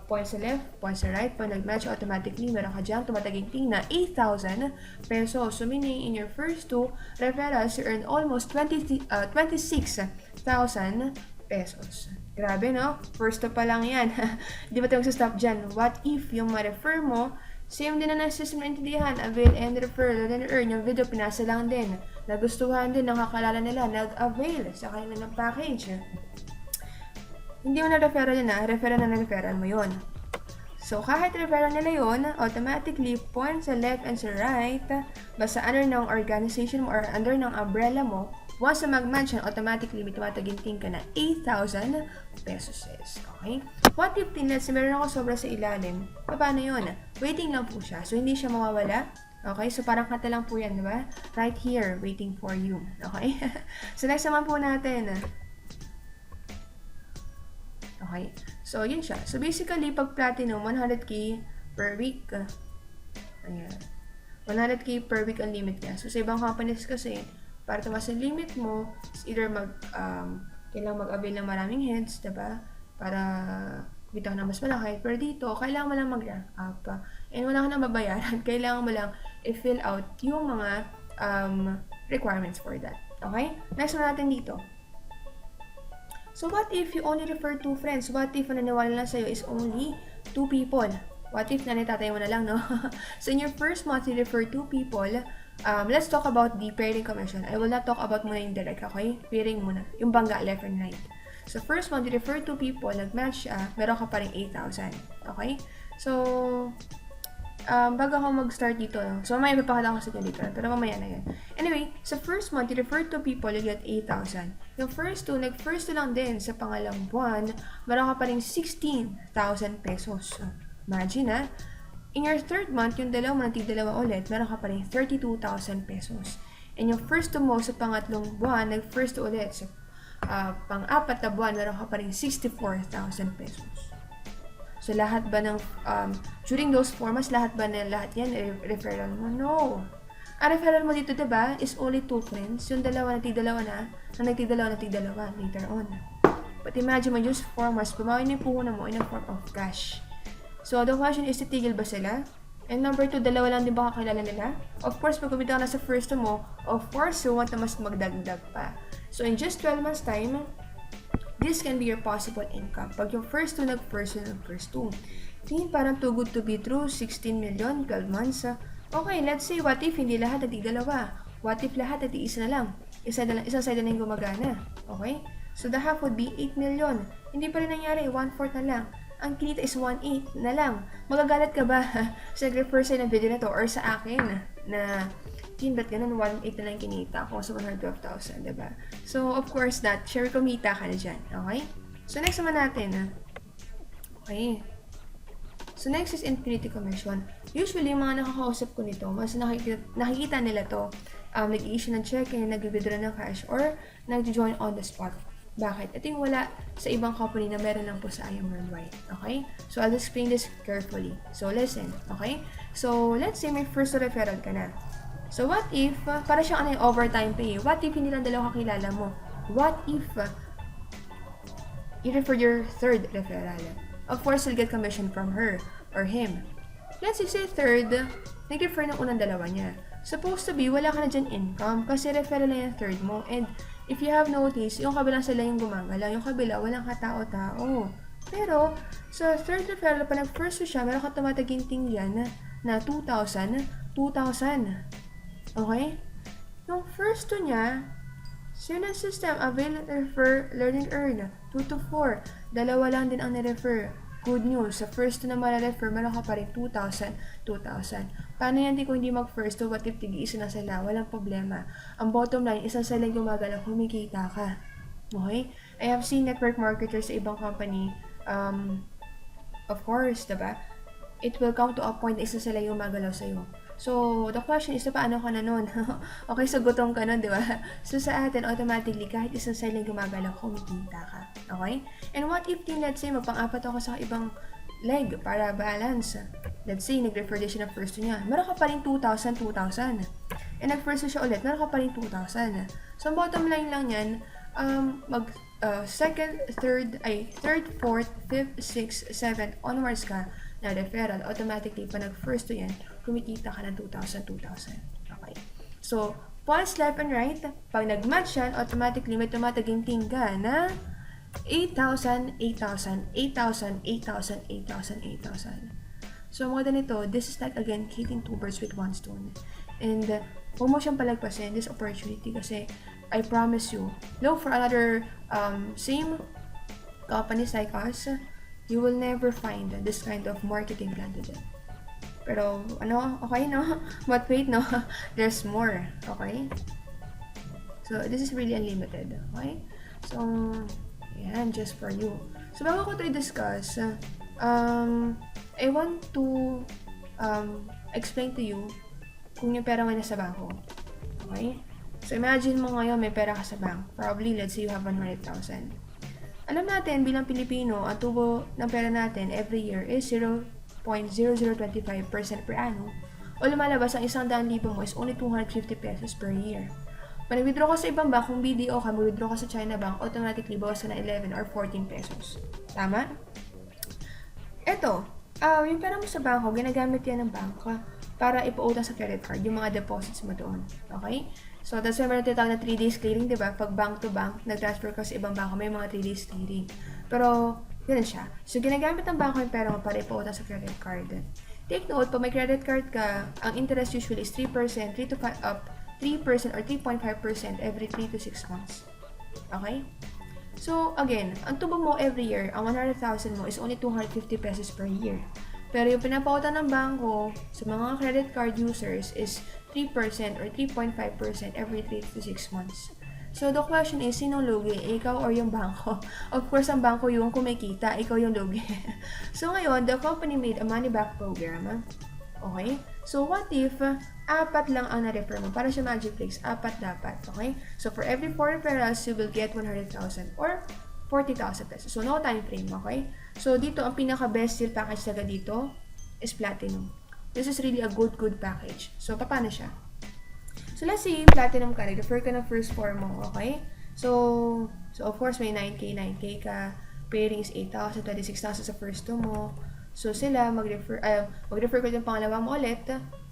[SPEAKER 1] Points sa left, points sa right. Pag nag-match automatically, meron ka dyan tumataginting na 8,000 pesos. So, meaning, in your first 2 referrals, you earn almost 26,000 pesos. Grabe, no? First 2 pa lang yan. Di ba tayo magsastop dyan? What if yung ma-refer mo, same din na system na intindihan, avail and refer, and earn, yung video pinasa lang din. Nagustuhan din, nakakalala nila, nag-avail sa kanila ng package. Hindi mo na-referral yun referral mo yun. So, kahit referral nila yun, automatically, points sa left and sa right, basta under ng organization mo or under ng umbrella mo, once na mag-mention, automatically may tumataginting ka na 8,000 pesos. Okay? What if let's say meron ako sobra sa ilalim? Paano yun? Waiting lang po siya. So, hindi siya mawawala. Okay? So, parang kata lang po yan, di ba? Right here, waiting for you. Okay? So, next naman po natin. Okay. So, yun siya. So, basically, pag platinum, 100k per week. Ayan. 100k per week ang limit niya. So, sa ibang companies kasi, para tumas yung limit mo, either kailangan mag-avail ng maraming heads, diba? Para kumita ka na mas malaki. Pero dito, kailangan mo lang mag-rank up. And wala ka na mabayaran. Kailangan mo lang i-fill out yung mga requirements for that. Okay? Next na natin dito. So, what if you only refer 2 friends? What if ang naniwala lang sa'yo is only 2 people? What if nanay-tatay mo na lang, no? So, in your first month, you refer 2 people. Let's talk about the pairing commission. I will not talk about muna yung direct, okay? Pairing muna. Yung bangga, left and right. So, first month, you refer to people, nag-match siya, meron ka pa rin 8,000. Okay? So, bago ako mag-start dito, no? So, mamaya ipapakita ko sa inyo dito, pero mamaya na yun. Anyway, sa first month, you refer to people, you get 8,000. Yung first two, nag-first two lang din sa pangalawang buwan, meron ka pa rin 16,000 pesos. So, imagine, ha? In your third month, yung dalawa ulit, meron ka pa rin 32,000 pesos. And yung first two mo sa pangatlong buwan, nag-first two ulit sa pang-apat na buwan, meron ka pa rin 64,000 pesos. So, lahat ba ng, during those 4 months, lahat yan, referral mo? No. Ang referral mo dito, diba, is only 2 friends. Yung dalawa, nagtigdalawa na, nagtigdalawa later on. But imagine mo, just 4 months, bumawi na yung puhunan mo in a form of cash. So, the question is, titigil ba sila? And number 2, dalawa lang din ba kakilala nila? Of course, pag kumita ka na sa first mo, of course, you want na mas magdagdag pa. So, in just 12 months time, this can be your possible income. Pag yung first two, nag-first two. Tingin parang too good to be true, 16 million, 12 months. Okay, let's say, what if hindi lahat at dalawa? What if lahat at isa na lang? Isang side na yung gumagana. Okay? So, the half would be 8 million. Hindi pa rin nangyari, 1/4 na lang. Ang kinita is 1/8 na lang. Magagalit ka ba sa nag-refer sa'yo ng video na to or sa akin na ba't ganun, 1/8 na lang kinita ako sa 112,000, diba? So, of course, that, share kumita ka na dyan, okay? So, next naman natin, okay. So, next is Infinity Commission. Usually, mga nakakausap ko nito, mas nakikita nila to, nag-i-issue ng check, nag-withdraw ng cash, or nag-join on the spot. Bakit? Ito yung wala sa ibang company na meron lang po sa IM Worldwide, okay? So, I'll explain this carefully. So, listen, okay? So, let's say may first referral ka na. So, what if, para siyang overtime pay, what if hindi lang dalawa kakilala mo? What if you refer your third referral? Of course, you'll get commission from her or him. Let's say third, nag-refer ng unang dalawa niya. Supposed to be, wala ka na dyan income kasi referral na yung third mo. And if you have noticed, yung kabilang sila yung gumagala, yung kabila, walang katao-tao. Pero, sa third referral, pa nag-first siya, meron ka tumataginting yan na 2,000. Okay? Yung first two niya, student system, avail, refer, learn and earn, 2 to 4. Dalawa lang din ang nirefer. Good news. Sa first two na ma-refer, meron ka pa rin 2,000. Paano yan kung hindi mag-first two? What if tig-isa na sila? Walang problema. Ang bottom line, isang sila yung gumagalaw, kumikita ka. Okay? I have seen network marketers sa ibang company. Of course, diba? It will come to a point na isa sila yung gumagalaw sa'yo. So, the question is, paano ka na nun? Okay, so gutom ka nun, di ba? So, sa atin, automatically, kahit isang side lang gumagalaw, kumikita ka. Okay? And what if, let's say, magpang-apat ako sa ibang leg para balance. Let's say, nag-refer din siya ng first niya. Meron ka pa rin 2,000. And nag-first siya ulit, meron ka pa rin 2,000. So, bottom line lang yan, second, third, 4th, 5th, 6th, 7th, onwards ka na referral, automatically, pa nag-first to yan, kumikita ka ng 2,000. Okay. So, pause left and right. Pag nag-match yan, automatically may tumataginting ka na 8,000. So, mga ganito, this is like, again, hitting 2 birds with 1 stone. And, huwag mo siyang palagpasin this opportunity kasi, I promise you, look for another same companies like us, you will never find this kind of marketing plan to them. Pero, okay, no? But wait, no? There's more, okay? So, this is really unlimited, okay? So, yan, just for you. So, bago ko ito i-discuss, I want to explain to you kung yung pera mo nasa bangko. Okay? So, imagine mo ngayon may pera ka sa bank. Probably, let's say you have 100,000. Alam natin, bilang Pilipino, ang tubo ng pera natin every year is 0.0025% per annum. O lumalabas ang 100,000 mo is only 250 pesos per year. Pag nag-withdraw ka sa ibang bank, kung BDO ka, mag-withdraw ka sa China Bank, automatically bawas na 11 or 14 pesos. Tama? Eto, yung pera mo sa bangko, ginagamit yan ng bangko para ipautang sa credit card, yung mga deposits mo doon. Okay? So, that's why meron tinatawag na 3 days clearing, di ba? Pag bank to bank, nag-transfer ka sa ibang bangko, may mga 3 days clearing. Pero, yun siya. So, ginagamit ng bangko yung pera mo para ipautang sa credit card. Take note, pag may credit card ka, ang interest usually is 3%, 3% or 3.5% every 3 to 6 months. Okay? So, again, ang tubo mo every year, ang 100,000 mo is only 250 pesos per year. Pero yung pinapautan ng bangko sa mga credit card users is 3% or 3.5% every 3 to 6 months. So, the question is, sino lugi? Ikaw or yung bangko? Of course, ang bangko yung kumikita, ikaw yung lugi. So, ngayon, the company made a money back program. Okay? So, what if apat lang ang na-refer mo? Para siya magic tricks, apat dapat. Okay? So, for every 4 referrals, you will get 100,000 or 40,000 pesos. So, no time frame. Okay? So, dito, ang pinaka-best deal package talaga dito is Platinum. This is really a good package. So, paano siya? So, let's say, Platinum ka, refer ka ng first 4 mo, okay? So of course, may 9K ka, pairing is 8,000, 26,000 sa first 2 mo. So, sila, mag-refer ko yung pangalawa mo ulit,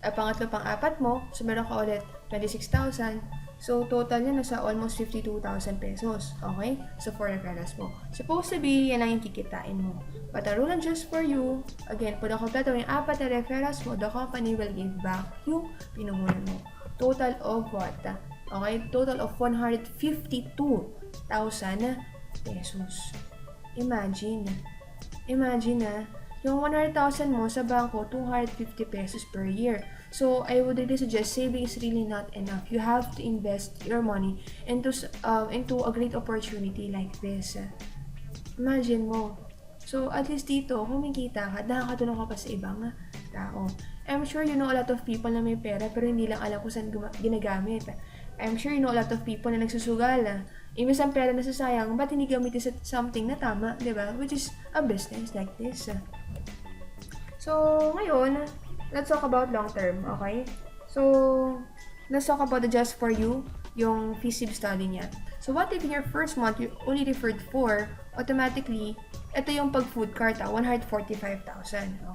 [SPEAKER 1] pangatlo, pang-apat mo, so meron ka ulit 26,000. So, total yun, nasa almost 52,000 pesos, okay? So, 4 referrals mo. Supposed to be, yan lang yung kikitain mo. But a rule just for you, again, pag nakompleto yung apat na referrals mo, the company will give back yung pinuhunan mo. Total of what? Okay? Total of 152,000 pesos. Imagine yung 100,000 mo sa bangko, 250 pesos per year. So, I would really suggest saving is really not enough. You have to invest your money into a great opportunity like this. Imagine mo. So, at least dito, kumikita ka, nakakatulong ka pa sa ibang tao. I'm sure you know a lot of people na may pera pero hindi lang alam kung saan ginagamit. I'm sure you know a lot of people na nagsusugal. Imbes ang pera na sasayang, ba't hindi gamitin sa something na tama, di ba? Which is a business like this. So, ngayon, let's talk about long term, okay? So, let's talk about the just for you, yung feasible study niya. So, what if in your first month, you only referred 4, automatically, ito yung pag-food cart, 145,000,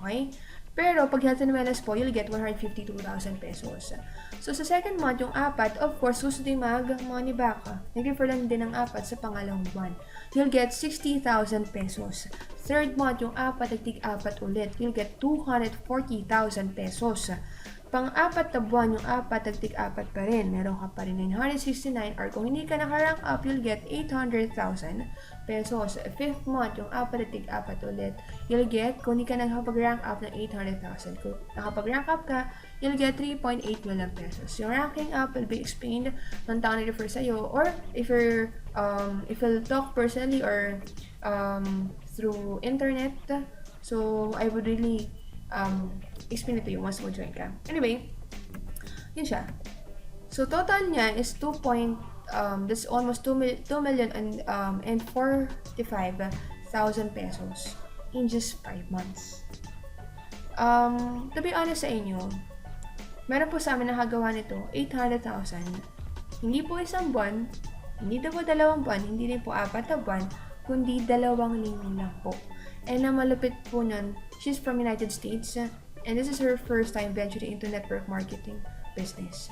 [SPEAKER 1] okay? Pero, pag health and wellness po, you'll get 152,000 pesos. So, sa second month, yung apat, of course, gusto din mag-money back. Nag-refer lang din ng apat sa pangalawang buwan. You'll get 60,000 pesos. Third month, yung apat, nagtig-apat ulit. You'll get 240,000 pesos. Pang-apat na buwan, yung apat, nagtig-apat pa rin. Meron ka pa rin 969, or kung hindi ka naka-rank up, you'll get 800,000 pesos. Fifth month, yung apat, nagtig-apat ulit. You'll get, kung hindi ka nakapag-rank up ng 800,000. Kung nakapag-rank up ka, you'll get 3.8 million pesos. Yung ranking up will be explained ng tao na refer sa'yo, or if you'll talk personally or through internet, so I would really explain it to you once mo join ka. Anyway, yun siya. So, total niya is that's almost 2,045,000 pesos in just 5 months. To be honest sa inyo, meron po sa amin nakagawa nito, 800,000. Hindi po isang buwan, hindi po 2 buwan, hindi din po 4 na buwan, kundi 2 linggo lang po. And na malupit po nun, she's from United States, and this is her first time venturing into network marketing business.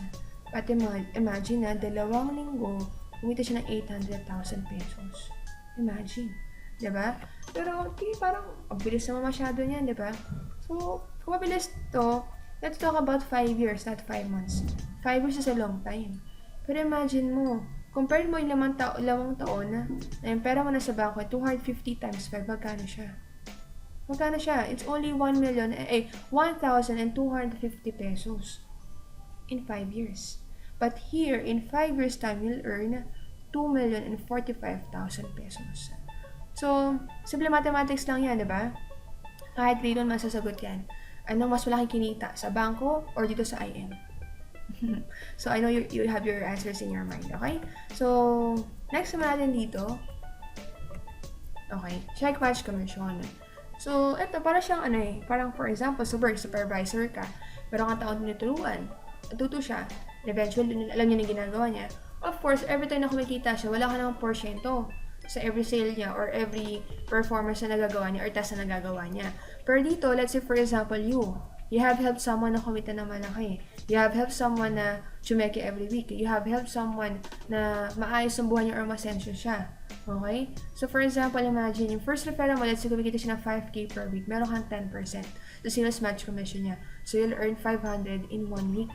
[SPEAKER 1] But imagine na, 2 linggo, kumita siya ng 800,000 pesos. Imagine. Diba? Pero, parang, ang bilis naman masyado niyan, diba? So, kung mabilis to, let's talk about 5 years, not 5 months. 5 years is a long time. Pero imagine mo, compared mo yung 5 taon na yung pera mo na sa bangko, 250 times 5, magkano siya? It's only 1,250 pesos in 5 years. But here, in 5 years time, you'll earn 2,045,000 pesos. So, simple mathematics lang yan, diba? Kahit grade 1 masasagot yan. Anong mas malaking kinita? Sa bangko or dito sa IM? So, I know you have your answers in your mind, okay? So, next naman natin dito. Okay, check match commission. So, eto, para siyang parang for example, sa work, supervisor ka, meron kang taon tinuturuan, natuto siya, eventually, alam niya na ginagawa niya. Of course, every time na kumikita siya, wala ka namang porsyento sa every sale niya or every performance na nagagawa niya or task na nagagawa niya. Pero dito, let's say for example, you have helped someone na kumita ng malaki. You have helped someone na tsumeke every week. You have helped someone na maayos ang buhay niya or masensyo siya. Okay? So, for example, imagine, yung first referral mo, let's say kumikita siya ng 5K per week, meron kang 10%. The sales match commission niya. So, you'll earn 500 in 1 week.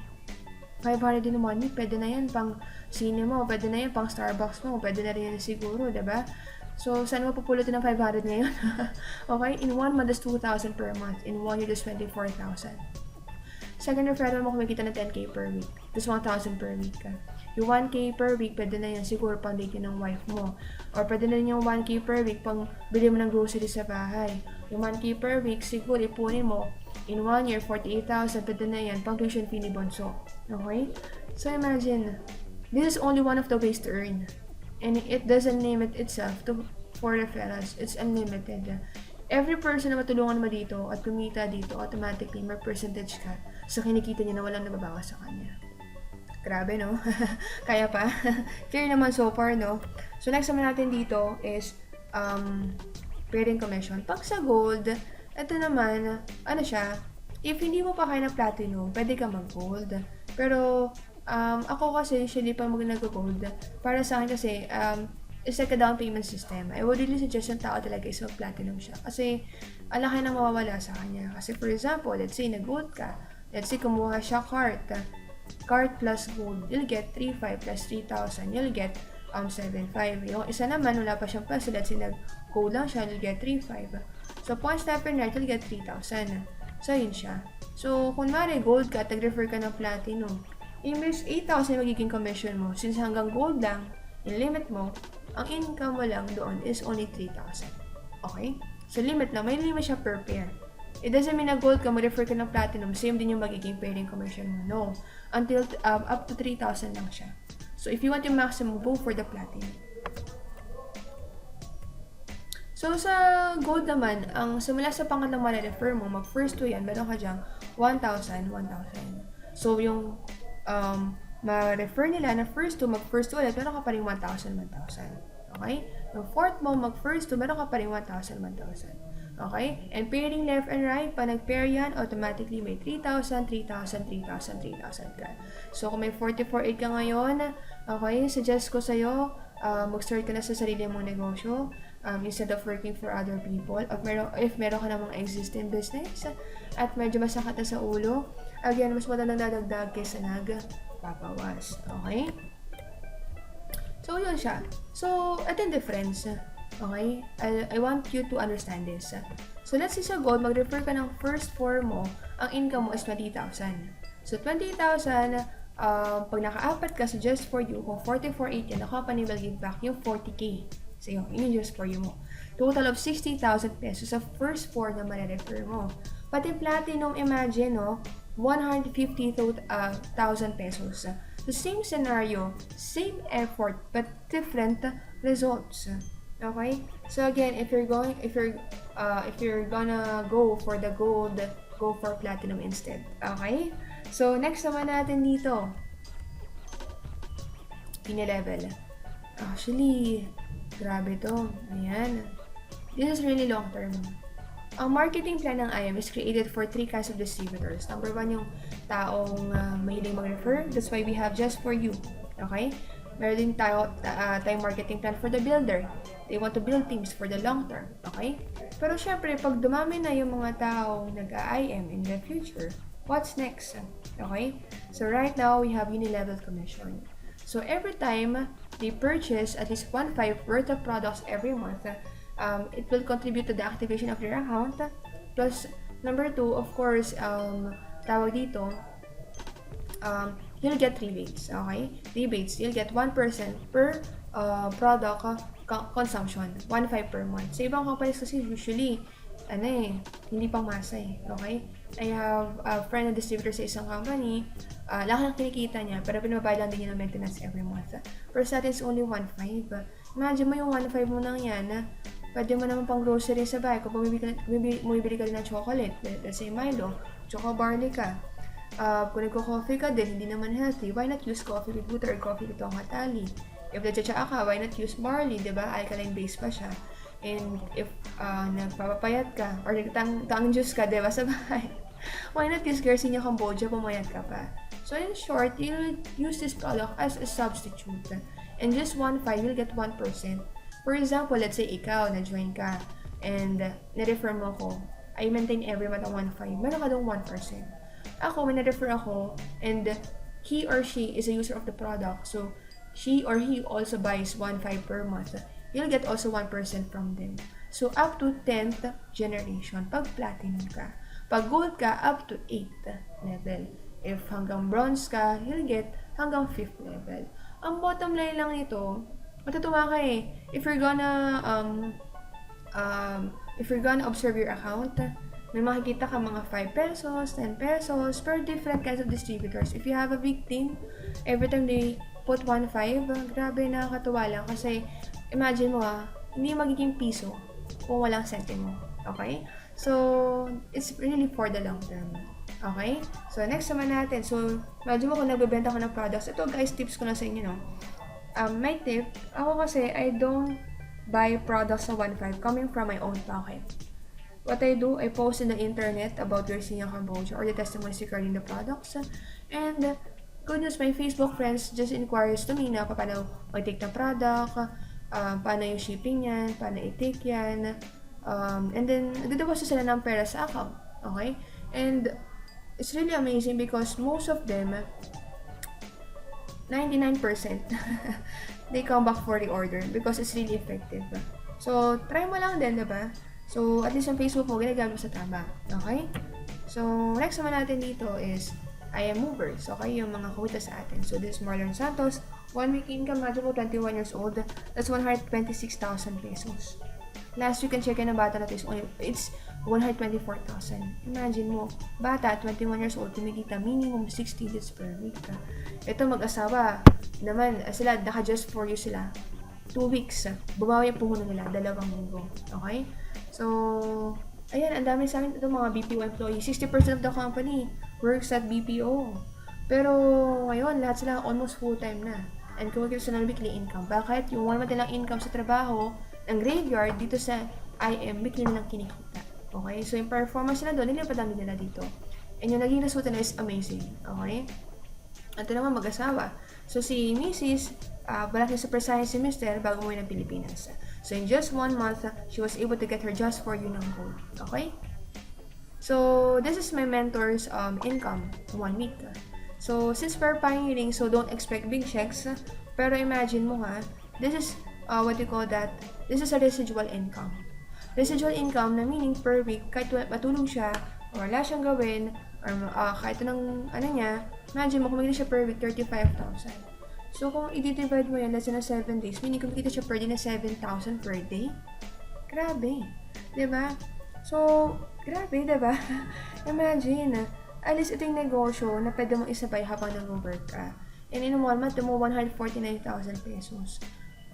[SPEAKER 1] 500 din naman yun, pwede na yan pang sine mo, pwede na yan pang Starbucks mo, pwede na rin yan siguro, diba? So, saan mo pupulutin ng 500 ngayon? Okay? In 1 month, that's 2,000 per month. In 1 year, that's 24,000. Second referral mo kumikita ng 10K per week. That's 1,000 per week ka. Yung 1K per week, pwede na yan siguro pang date ng wife mo. Or pwede na yung 1K per week pang bili mo ng groceries sa bahay. Yung 1K per week, siguro ipunin mo. In 1 year, 48,000, pwede na yan pang tuition fee ni Bonso. Okay? So imagine, this is only one of the ways to earn. And it doesn't limit itself for referrals. It's unlimited. Every person na matulungan mo dito at kumita dito, automatically may percentage ka sa kinikita niya na walang nababawas sa kanya. Grabe, no? Kaya pa? Clear naman so far, no? So, next naman natin dito is pairing commission. Pag sa gold, ito naman, ano siya, if hindi mo pa kaya ng platinum, pwede ka mag-gold. Pero, ako kasi, usually pa mag-gold. Para sa akin kasi, it's like a down payment system. I would really suggest yung tao talaga is mag-platinum siya. Kasi, ang laki nang mawawala sa kanya. Kasi, for example, let's say, nag-gold ka. Let's say, kumuha siya cart plus gold, you'll get 3,500 plus 3,000, you'll get 7,500. Yung isa naman, wala pa siyang plus, so let's say nag-gold lang siya, you'll get 3,500. So, points left and right, you'll get 3,000. So, yun siya. So, kung mali gold ka, tag-refer ka ng platinum, imbes 8,000 magiging commission mo, since hanggang gold lang, yung limit mo, ang income mo lang doon is only 3,000. Okay? So, limit lang. May limit siya per pair. It doesn't mean na gold ka, ma-refer ka ng platinum, same din yung magiging pairing commission mo. No. Until up to 3,000 lang siya. So, if you want yung maximum, go for the platinum. So, sa gold naman, ang simula sa pangatlong ma-refer mo, mag-first 2 yan, meron ka dyang 1,000, 1,000. So, yung ma-refer nila na first 2, mag-first 2 ulit, meron ka pa rin 1,000, 1,000. Okay? Yung fourth mo, mag-first 2, meron ka pa rin 1,000, 1,000. Okay? And pairing left and right, pag nag-pair yan, automatically may 3,000, 3,000, 3,000, 3,000 ka. So, kung may 44,800 ka ngayon, okay, suggest ko sa'yo, mag-start ka na sa sarili mong negosyo instead of working for other people. If meron ka namang existing business at medyo masakit na sa ulo, again, mas magandang dadagdag kaysa nagpapawas. Okay? So, yun siya. So, ito yung difference. Okay? I want you to understand this. So, let's say sa gold, mag-refer ka ng first 4 mo, ang income mo is 20,000. So, 20,000, pag naka-apat ka, so just for you, kung 44,800 yan, the company will give back yung 40K. So, yun just for you mo. Total of 60,000 pesos sa first 4 na ma-refer mo. Pati platinum, imagine, no? 150,000 pesos. The same scenario, same effort, but different results. Okay? So again, if you're gonna go for the gold, go for platinum instead. Okay? So next naman natin dito, pini-level. Actually, grabe to. Ayan. This is really long term. Ang marketing plan ng IM is created for 3 kinds of distributors. Number 1, yung taong mahiling mag-refer. That's why we have just for you. Okay? Meron din tayong marketing plan for the builder. They want to build teams for the long term. Okay? Pero syempre, pag dumami na yung mga taong nag-IM in the future, what's next? Okay? So right now, we have uni-level commission. So every time they purchase at least 1,500 worth of products every month, it will contribute to the activation of their account. Plus, number 2, of course, tawag dito, you'll get rebates, okay? Rebates, you'll get 1% per product consumption, 1,500 per month. Sa ibang companies kasi usually, hindi pang masa okay? I have a friend na distributor sa isang company, laki ng kinikita niya, pero pinabayad lang din niya ng maintenance every month. Pero sa atin is only 1,500. Imagine mo yung 1,500 mo lang yan, pwede mo naman pang grocery sa bahay. Kung bumibili ka rin ng chocolate, let's say Milo, choco barley ka. Kung nagko-coffee ka din, hindi naman healthy, why not use coffee with butter or coffee with tongkatali? If nagtsatsaa ka, why not use barley, diba? Alkaline base pa siya. And if nagpapapayat ka, or tang juice ka, diba, sa bahay, why not use Garcinia Cambodia, pumayat ka pa? So in short, you'll use this product as a substitute. And just 1,500, you'll get 1%. For example, let's say ikaw, na-join ka, and na-refer mo ko, I maintain every month ang 1,500, meron ka doon 1%. Ako, may na-refer ako, and he or she is a user of the product, so she or he also buys 1.5 per month, you'll get also 1% from them. So, up to 10th generation, pag platinum ka. Pag gold ka, up to 8th level. If hanggang bronze ka, you'll get hanggang 5th level. Ang bottom line lang nito, matutuwa ka eh. If you're gonna observe your account, may makikita ka mga 5 pesos, 10 pesos per different kinds of distributors. If you have a big team, every time they put 1.5, grabe, nakakatuwa lang. Kasi, imagine mo hindi magiging piso kung walang sentimo. Okay? So, it's really for the long term. Okay? So, next naman natin. So, imagine mo kung nagbebenta ko ng products. Ito guys, tips ko na sa inyo, no? My tip, ako kasi, I don't buy products sa 1.5 coming from my own pocket. What I do, I post in the internet about Garcia Cambodia or the testimonies regarding the products. And, good news, my Facebook friends just inquires to me na paano mag-take ng product, paano yung shipping yan, paano i-take yan, and then, nagdadawas sila ng pera sa account. Okay? And, it's really amazing because most of them, 99%, they come back for the order because it's really effective. So, try mo lang din, diba? So, at least ang Facebook mo, ginagamit sa tama. Okay? So, next naman natin dito is I am movers. Okay? Yung mga kumita sa atin. So, this is Marlon Santos. 1 week income, imagine mo, 21 years old. That's 126,000 pesos. Last week, ang check ng bata natin is it's 124,000. Imagine mo, bata, 21 years old, kumikita minimum 60 days per week. Ito, mag-asawa, naman, sila, naka-just for you sila. 2 weeks, bumawi ang puhunan nila, 2 linggo. Okay? So, ayan, ang dami sa amin ito mga BPO employees. 60% of the company works at BPO. Pero, ngayon, lahat sila almost full-time na. And kumikita sila ng weekly income. Bakit? Yung 1 month nilang income sa trabaho, ng graveyard, dito sa IM, weekly nilang kinikita. Okay? So, yung performance nila doon, nilipadami nila dito. And yung naging resulta na is amazing. Okay? Ito naman mag-asawa. So, si Mrs. Balaki sa persahin si Mr. bago umuwi ng Pilipinas. So, in just 1 month, she was able to get her just for you ng gold. Okay? So, this is my mentor's income 1 week. So, since we're pioneering, so don't expect big checks. Pero imagine mo this is, what you call that? This is a residual income. Residual income na meaning per week, kahit matulog siya, or wala siyang gawin, or kahit anong, imagine mo, kumikita siya per week, 35,000. So, kung i-divide mo yan, let's say na 7 days, meaning kumikita siya per day na 7,000 per day. Grabe. Diba? So, grabe, diba? Imagine, at least ito yung negosyo na pwede mong isabay habang nag-work ka. And in 1 month, mo 149,000 pesos.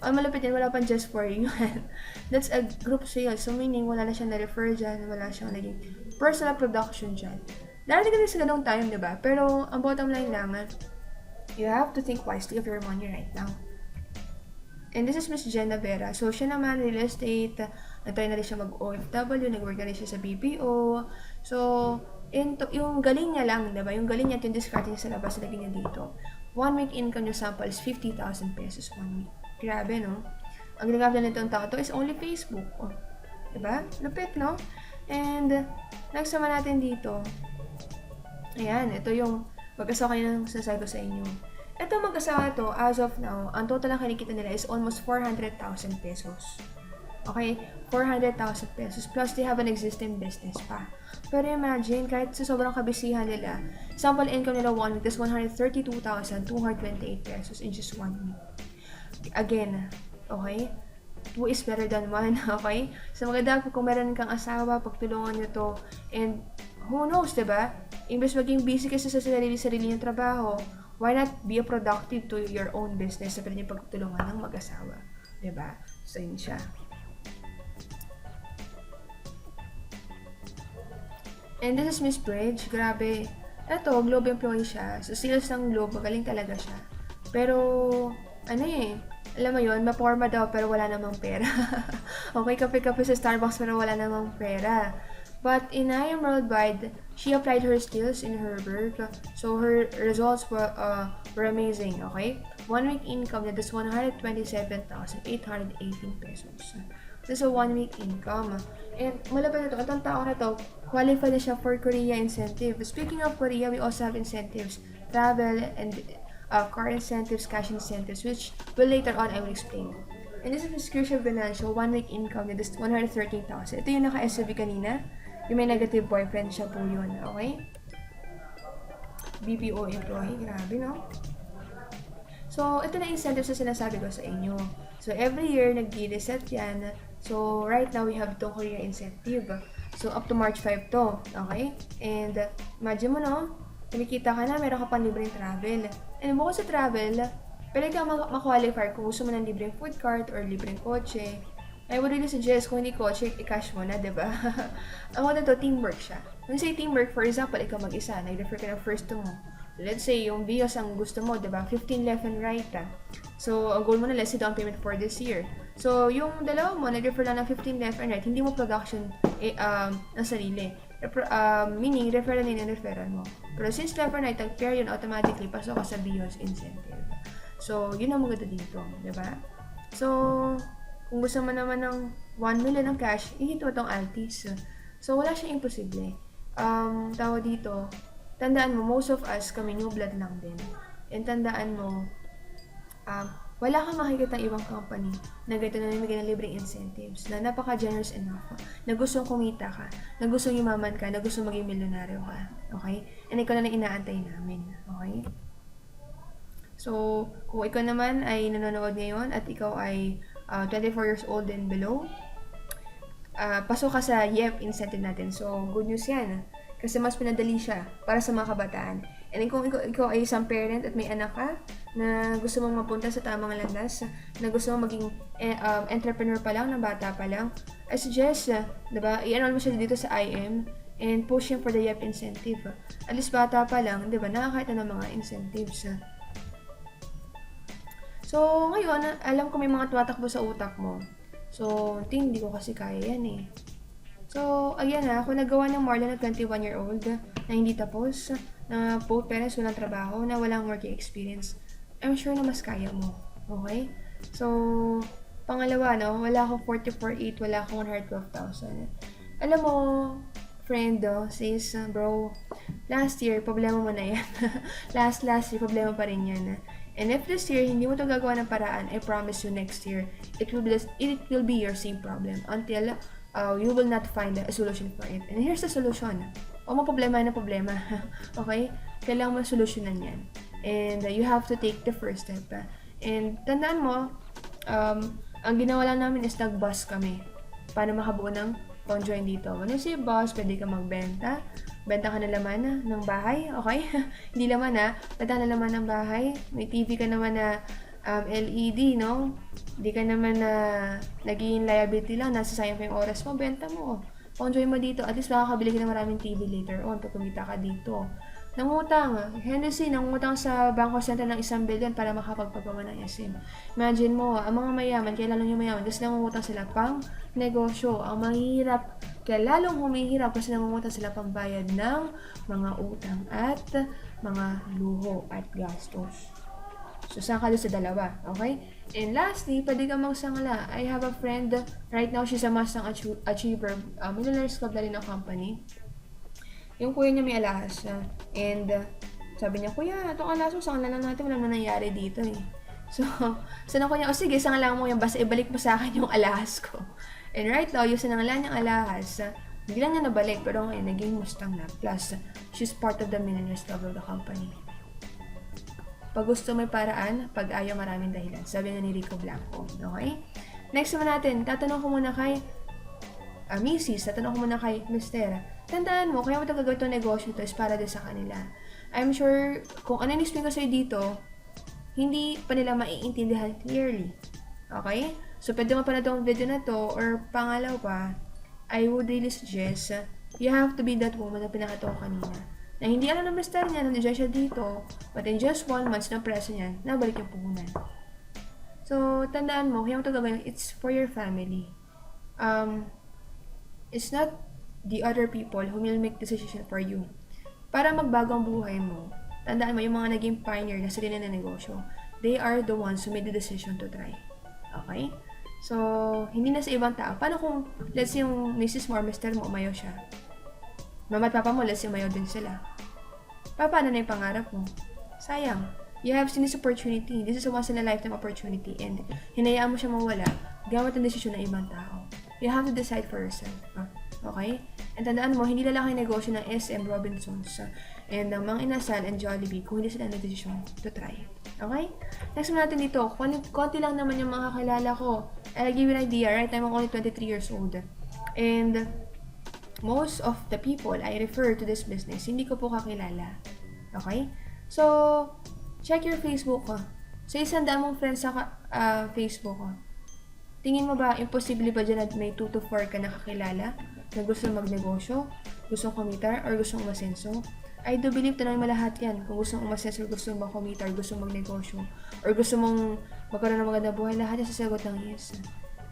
[SPEAKER 1] Ang malapit yan, wala pang just for you. That's a group sale. So, meaning, wala na siyang na-refer dyan, wala siyang naging personal production dyan. Darating ka din sa ganong time, diba? Pero, ang bottom line lang, you have to think wisely of your money right now. And this is Miss Jenna Vera. So, siya naman, real estate, nag-try na rin siya mag-OFW, nag-work na rin siya sa BPO. So, yung galing niya lang, diba? Yung galing niya, yung discard niya sa labas, lagay niya dito. 1 week income niya sample is 50,000 pesos 1 week. Grabe, no? Ang ginagamit na nitong tao to is only Facebook. Oh, diba? Lupit, no? And, next naman natin dito. Ayan, ito yung mag-asawa kanina ng sasabi ko sa inyo. Ito mag-asawa to, as of now, ang total na kinikita nila is almost 400,000 pesos. Okay? 400,000 pesos. Plus, they have an existing business pa. Pero imagine, kahit sa sobrang kabisihan nila, sample income nila 1 week is 132,228 pesos in just 1 week. Again, okay? 2 is better than 1, okay? So, maganda kung meron kang asawa, pagtulungan nyo to. And, who knows, diba? Imbes maging busy kasi sa sarili niyong trabaho, why not be a productive to your own business sa pwede niyong pagtulungan ng mag-asawa? Diba? So, yun siya. And this is Miss Bridge. Grabe. Ito, Globe employee siya. So, sales ng Globe, magaling talaga siya. Pero, alam mo yun, maporma daw pero wala namang pera. Okay, kape-kape sa Starbucks pero wala namang pera. But in IM Worldwide, she applied her skills in her work. So, her results were amazing, okay? 1 week income niya, that's 127,818 pesos. This is a 1 week income. And malapit na ito, itong tao na to, qualified na siya for Korea incentive. Speaking of Korea, we also have incentives travel, and car incentives, cash incentives, which will later on I will explain. And this is Crucial Financial, 1 week income niya is 113,000. Ito yung naka-SUV kanina. Yung may negative boyfriend siya po yun, okay? BPO employee, grabe no? So, ito na incentives na sinasabi ko sa inyo. So, every year, nag-reset yan. So, right now, we have itong career incentive. So, up to March 5 to. Okay? And, imagine mo, no? Kumikita ka na, meron ka pang libreng travel. And bukod sa travel, pwede kang ma-qualify kung gusto mo ng libreng food cart or libreng kotse. I would really suggest, kung hindi kotse, i-cash mo na, diba? Ang mga to, teamwork siya. When say teamwork, for example, ikaw mag-isa, nag-refer ka ng first to mo. Let's say, yung Vios ang gusto mo, diba? 15 left and right. So, ang goal mo na, let's say, down payment for this year. So, yung dalawa mo, nag-refer lang ng 15 left and right, hindi mo production ng sarili. Meaning, referral din ang referral mo. Pero since left and right, ang-pair yun, automatically, pasok ka sa Vios incentive. So, yun ang maganda dito, diba? So, kung gusto mo naman ng 1 million ng cash, ihito itong Altis. So, wala siyang imposible. Tawag dito, tandaan mo, most of us, kami new blood lang din. And tandaan mo, wala kang makikita ng ibang company na ganito na namigay ng libreng incentives, na napaka-generous enough, na gustong kumita ka, na gustong yumaman ka, na gustong maging milyonaryo ka. Okay? And ikaw na lang inaantay namin. Okay? So, kung ikaw naman ay nanonood ngayon at ikaw ay 24 years old and below, pasok ka sa YEP incentive natin. So, good news yan. Kasi mas pinadali siya para sa mga kabataan. And kung ikaw ay isang parent at may anak ka na gusto mong mapunta sa tamang landas, na gusto mong maging entrepreneur pa lang, na bata pa lang, I suggest, diba, i-enroll mo siya dito sa IM and push him for the YEP incentive. At least bata pa lang, diba, nakakita ng mga incentives. So, ngayon, alam ko may mga tumatakbo sa utak mo. So, hindi ko kasi kaya yan eh. So, again kung nagawa ng Marlon na 21-year-old na hindi tapos, na both parents walang trabaho, na walang working experience, I'm sure na mas kaya mo. Okay? So, pangalawa, no, wala akong 44.8, wala akong 112,000. Alam mo, friend, says, bro, last year, problema mo na yan. last year, problema pa rin yan. And if this year, hindi mo ito gagawa ng paraan, I promise you next year, it will be your same problem until you will not find a solution for it. And here's the solution. O problema na problema. Okay? Kailangan mo solusyonan yan. And you have to take the first step. And tandaan mo, ang ginawa lang namin is nag-bus kami para makabuo ng conjoin dito. When you say bus, pwede ka magbenta. Benta ka na laman ng bahay. Okay? Hindi laman benta na laman ng bahay. May TV ka naman na LED, no? Hindi ka naman na naging liability lang, nasasayang pa yung oras mo, benta mo. Enjoy mo dito, at least makakabili ka ng maraming TV later on, pag kumita ka dito. Nangutang, Hennessy, nangutang sa Bangko Sentral ng 1 billion para makapagpagawa ng SM. Imagine mo, ang mga mayaman, kaya lalong yung mayaman, kasi nangungutang sila pang negosyo. Ang mahirap, kaya lalong humihirap kasi nangungutang sila pang bayad ng mga utang at mga luho at gastos. So, saan ka doon sa dalawa, okay? And lastly, pwede ka magsangla. I have a friend, right now, she's a Mustang Achiever, Millionaires Club na rin ng company. Yung kuya niya may alahas and sabi niya, kuya, itong alahas mo, sangla na natin, walang nangyayari dito eh. So, sabi ko niya, sige, sangla mo yan, basta ibalik mo sa akin yung alahas ko. And right now, yung sinangla niyang alahas, hindi lang niya nabalik, pero ngayon, naging Mustang na. Plus, she's part of the Millionaires Club of the company. Pag gusto may paraan, pag ayaw maraming dahilan. Sabi nga ni Rico Blanco. Okay? Next naman natin, tatanong ko muna kay Mrs. Tatanong ko muna kay Mr. Tandaan mo, kaya mo ito gagawin itong negosyo ito is para din sa kanila. I'm sure, kung ano yung ko sa'yo dito, hindi pa nila maiintindihan clearly. Okay? So, pwede mo pa na itong video na to, or pangalawa, I would really suggest, you have to be that woman na pinakita ko kanina. Na hindi alam ng mister niya, nandiyan siya dito, but in just 1 month na preso niya, nabalik yung puhunan. So, tandaan mo, kaya mo ito gagawin, it's for your family. It's not the other people who will make decision for you. Para magbago ang buhay mo, tandaan mo, yung mga naging pioneer na sarili na negosyo, they are the ones who made the decision to try. Okay? So, hindi na sa ibang tao. Paano kung, let's say, yung Mrs. mo or Mr. mo, umayaw siya? Mama at papa mo, let's say, umayaw din sila. Paano na yung pangarap mo? sayang. You have seen this opportunity. This is a once-in-a-lifetime opportunity and hinayaan mo siya mawala gamit ang desisyon ng ibang tao. You have to decide for yourself. Okay? And tandaan mo, hindi lalaki negosyo ng SM Robinsons and ng Mang Inasal and Jollibee kung hindi sila nagdesisyon to try it. Okay? Next natin dito, konti lang naman yung mga kakilala ko. I'll give you an idea, right? I'm only 23 years old. And most of the people I refer to this business, hindi ko po kakilala. Okay? So, check your Facebook ko. Sa 100 mong friends sa Facebook ko, tingin mo ba, imposible ba dyan na may 2 to 4 ka nakakilala na gusto magnegosyo, gustong kumita, or gustong umasenso? I do believe tanongin mo lahat yan. Kung gustong umasenso, or gustong makumita, or gustong magnegosyo, or gusto mong magkaroon ng magandang buhay, lahat yung sasagot ng yes.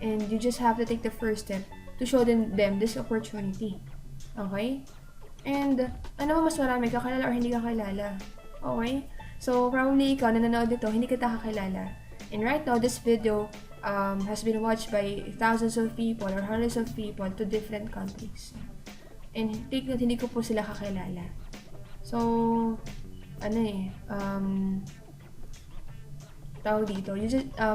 [SPEAKER 1] And you just have to take the first step to show them this opportunity. Okay? And ano ba mas marami, kakilala or hindi kakilala? Okay? So, probably ikaw na nanonood nito, hindi kita kakilala. And right now, this video has been watched by thousands of people or hundreds of people to different countries. And take note, hindi ko po sila kakilala. So, tawag dito,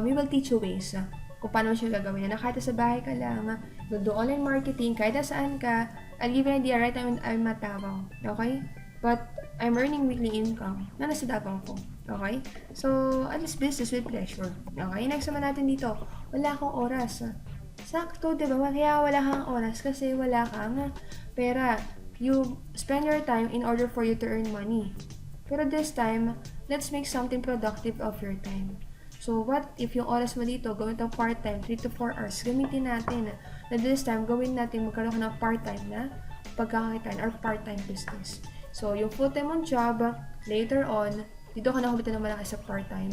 [SPEAKER 1] we will teach you ways kung paano siya gagawin na kahit sa bahay ka lang, do online marketing, kahit saan ka. I'll give you an idea, right now I'm at Davao, okay? But I'm earning weekly income na nasa Davao ko, okay? So, at least business with pleasure. Okay, next naman natin dito, wala akong oras. Sakto, diba? Kaya wala kang oras kasi wala kang pera. You spend your time in order for you to earn money. Pero this time, let's make something productive of your time. So, what if yung oras mo dito, gawin ito part-time, 3 to 4 hours, gamitin natin. Na this time, gawin natin magkaroon ka ng part-time na pagkakakitaan or part-time business. So, yung full-time mong job, later on, dito ka nakubitan ng malaki sa part-time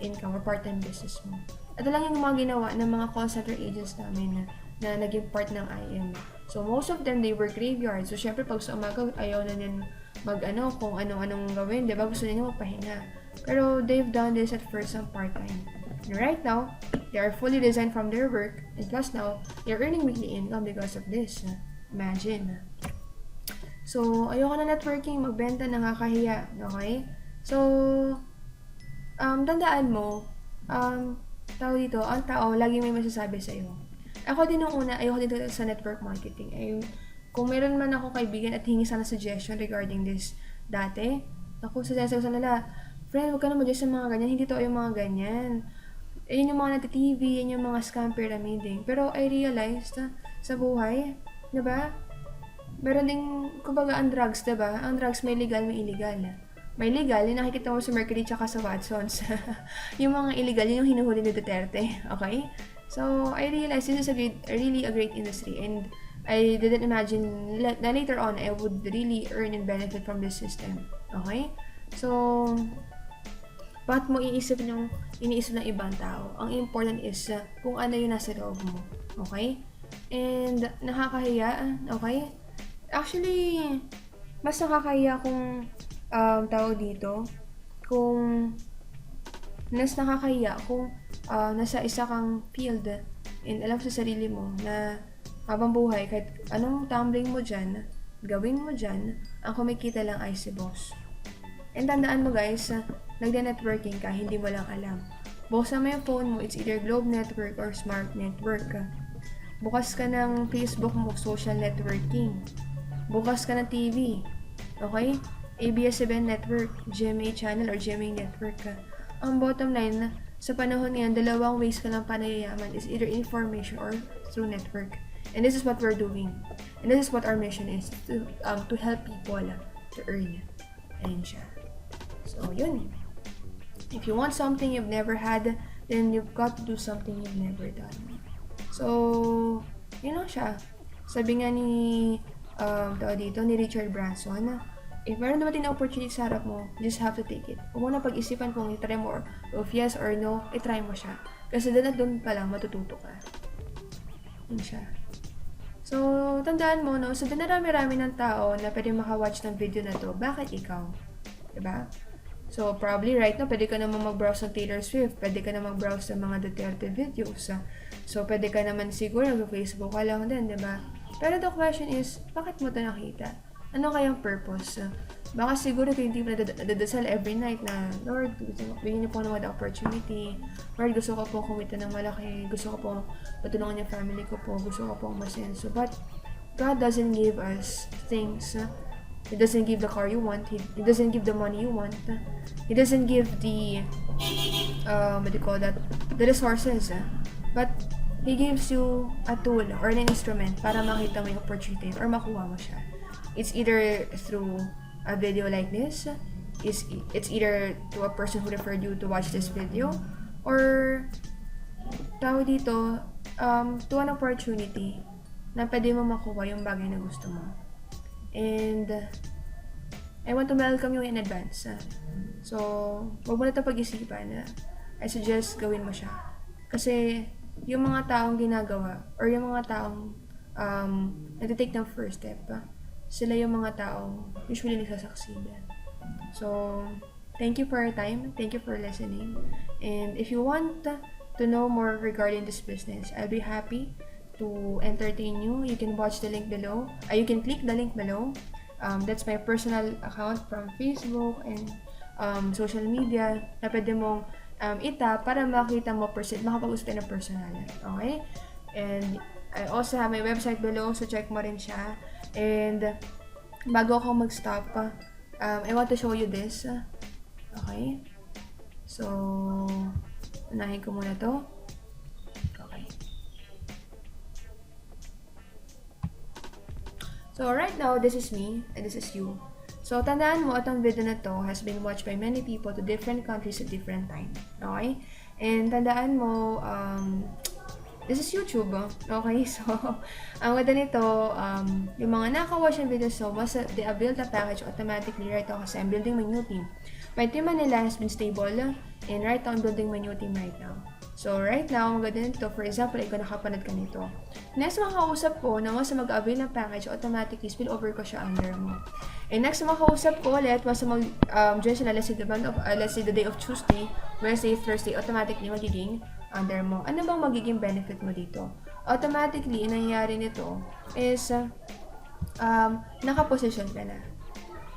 [SPEAKER 1] income or part-time business mo. Ito lang yung mga ginawa ng mga call center agents namin na naging part ng IM. So, most of them, they work graveyard. So, syempre, pag sa umaga, ayaw na niyan kung anong gawin, diba? Gusto nila magpahinga. Pero, they've done this at first on part-time. And right now, they are fully resigned from their work, and plus now, they're earning weekly income because of this. Imagine. So, ayoko na networking, magbenta, nakakahiya. Okay? So, tandaan mo, tao dito, ang tao, lagi may masasabi sa'yo. Ako din nung una, ayoko dito sa network marketing. Kung meron man ako kaibigan at hingi sana suggestion regarding this dati, ako suggest ko sa nila, friend, huwag ka na mag-adjust sa mga ganyan, hindi to yung mga ganyan. Yun yung mga nati-TV, yun yung mga scam pyramiding. Pero I realized sa buhay, diba? Meron ding, kumbaga, ang drugs, diba? Ang drugs may legal, may illegal. May legal, yung nakikita mo sa Mercury tsaka sa Watsons. Yung mga illegal, yun yung hinuhuli ni Duterte. Okay? So, I realized this is really a great industry, and I didn't imagine that later on I would really earn and benefit from this system. Okay? So, bakit mo iniisip ng ibang tao? Ang important is kung ano yung nasa loob mo. Okay? And nakakahiya, okay? Actually, mas nakakahiya kung tao dito, kung nasa isa kang field and alam sa sarili mo na habang buhay, kahit anong tumbling mo dyan, gawin mo dyan, ang kumikita lang ay si boss. And tandaan mo guys, nagde-networking ka, hindi mo lang alam. Buksan mo yung phone mo, it's either Globe Network or Smart Network. Bukas ka ng Facebook mo, social networking. Bukas ka ng TV. Okay? ABS-CBN Network, GMA Channel or GMA Network. Ang bottom line, sa panahon ngayon, dalawang ways ka lang panayayaman is either information or through network. And this is what we're doing. And this is what our mission is, to help people to earn. Ayun siya. So, yun. If you want something you've never had, then you've got to do something you've never done. So, yun lang siya. Sabi nga ni Richard Branson, if meron naman din na opportunity sa harap mo, you just have to take it. Huwag mo na pag-isipan kung i-try mo or if yes or no, i-try mo siya. Kasi doon at doon pa lang matututo ka. Yun siya. So, tandaan mo, no? So, dinarami-rami ng tao na pwede maka-watch ng video na to. Bakit ikaw? Diba? So, probably right now, pwede ka naman mag-browse ng Taylor Swift. Pwede ka naman mag-browse ng mga Duterte videos. So, pwede ka naman siguro nag-Facebook ka lang din, diba? Pero the question is, bakit mo ito nakita? Ano kayang purpose? Baka siguro kayo hindi pa nadadasal every night na, Lord, bigyan niyo po naman the opportunity. Lord, gusto ko po kumita ng malaki. Gusto ko po patulungan yung family ko po. Gusto ko po masenso. But God doesn't give us things. He doesn't give the car you want. He doesn't give the money you want. He doesn't give the, what do you call that? The resources. But He gives you a tool or an instrument para makita mo yung opportunity or makuha mo siya. It's either through a video like this, it's either to a person who referred you to watch this video, or tawag dito, to an opportunity na pwede mo makuha yung bagay na gusto mo. And I want to welcome you in advance. So, wag mo na ito pag-isipan. I suggest gawin mo siya. Kasi yung mga taong ginagawa or yung mga taong nag-take ng first step, sila yung mga taong usually nagsasucceed. So, thank you for your time. Thank you for listening. And if you want to know more regarding this business, I'll be happy to entertain you. You can watch the link below. You can click the link below. That's my personal account from Facebook and social media na pwede mong itap para makita mo makapag-usap tayo ng personal. Okay? And I also have my website below, so check mo rin siya. And bago ako mag-stop, I want to show you this. Okay? So, unahin ko muna to. Okay. So, right now, this is me and this is you. So, tandaan mo, itong video na to has been watched by many people to different countries at different time. Okay? And tandaan mo, this is YouTube, okay? So, ang ganda nito, yung mga naka-watch ng video, so once they build the package automatically right now kasi I'm building my new team. My team Manila has been stable and right now I'm building my new team right now. So, right now, ang ganda nito, for example, ikaw nakapanood ka nito. Next, makausap ko na once mag-avail ng package, automatically spill over ko siya under mo. And next, makausap ko ulit, once mag-join sila, let's say the day of Tuesday, Wednesday, Thursday, automatically magiging under mo. Ano bang magiging benefit mo dito? Automatically, nangyayari nito is nakaposition ka na.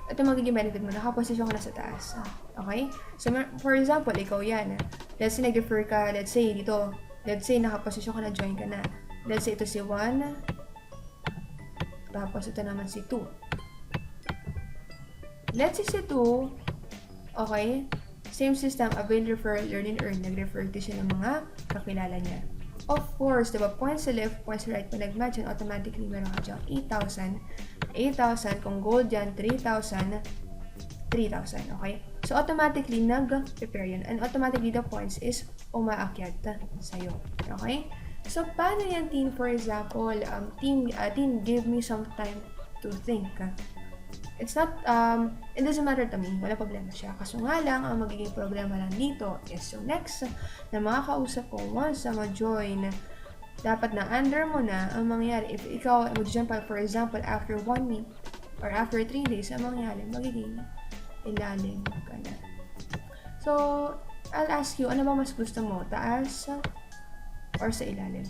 [SPEAKER 1] Ito magiging benefit mo, nakaposition ka na sa taas. Okay? So, for example, ikaw yan. Let's say, nag-refer ka, let's say, dito. Let's say, nakaposition ka na, join ka na. Let's say, ito si 1. Tapos, ito naman si 2. Let's say si 2, okay? Same system, avail, refer, learn, and earn. Nag-refer to siya ng mga kakilala niya. Of course, diba, points sa left, points sa right, pag nag-match yan, automatically meron ka dyan 8,000, kung gold yan, 3,000, okay? So, automatically, nag-prepare yun. And automatically, the points is umaakyat sa'yo, okay? So, paano yan, team? For example, team, give me some time to think. It's not, it doesn't matter to me. Wala problema siya. Kaso nga lang, ang magiging problema lang dito is yung next na makakausap ko once na ma-join, dapat na under mo na ang mangyayari. If ikaw mag-join pa, for example, after 1 week or after 3 days, ang mangyayari, magiging ilalim ka na. So, I'll ask you, ano ba mas gusto mo? Taas or sa ilalim?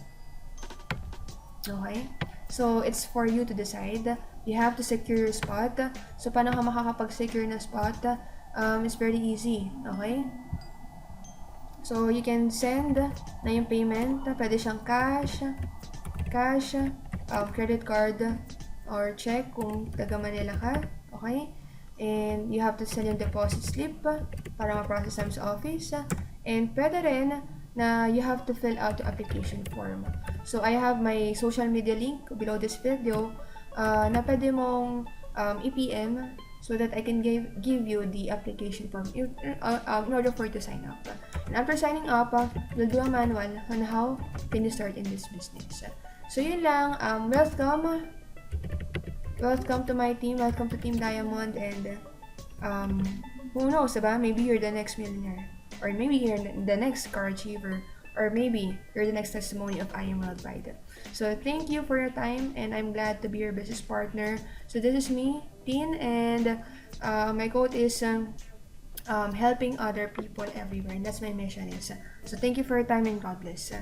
[SPEAKER 1] Okay? So, it's for you to decide. You have to secure your spot. So, paano ka makakapag-secure na spot? It's very easy. Okay? So, you can send na yung payment. Pwede siyang cash, credit card, or check kung taga Manila ka. Okay? And you have to send yung deposit slip para ma-process namin sa office. And pwede rin na you have to fill out the application form. So, I have my social media link below this video na pwede mong i-PM so that I can give you the application form in order for you to sign up. And after signing up, we'll do a manual on how can you start in this business. So, yun lang. Welcome to my team. Welcome to Team Diamond. And who knows, diba? Maybe you're the next millionaire. Or maybe you're the next car achiever. Or maybe you're the next testimony of I Am Worldwide. So thank you for your time, and I'm glad to be your business partner. So this is me, Tin, and my quote is helping other people everywhere, and that's my mission is. So thank you for your time, and God bless.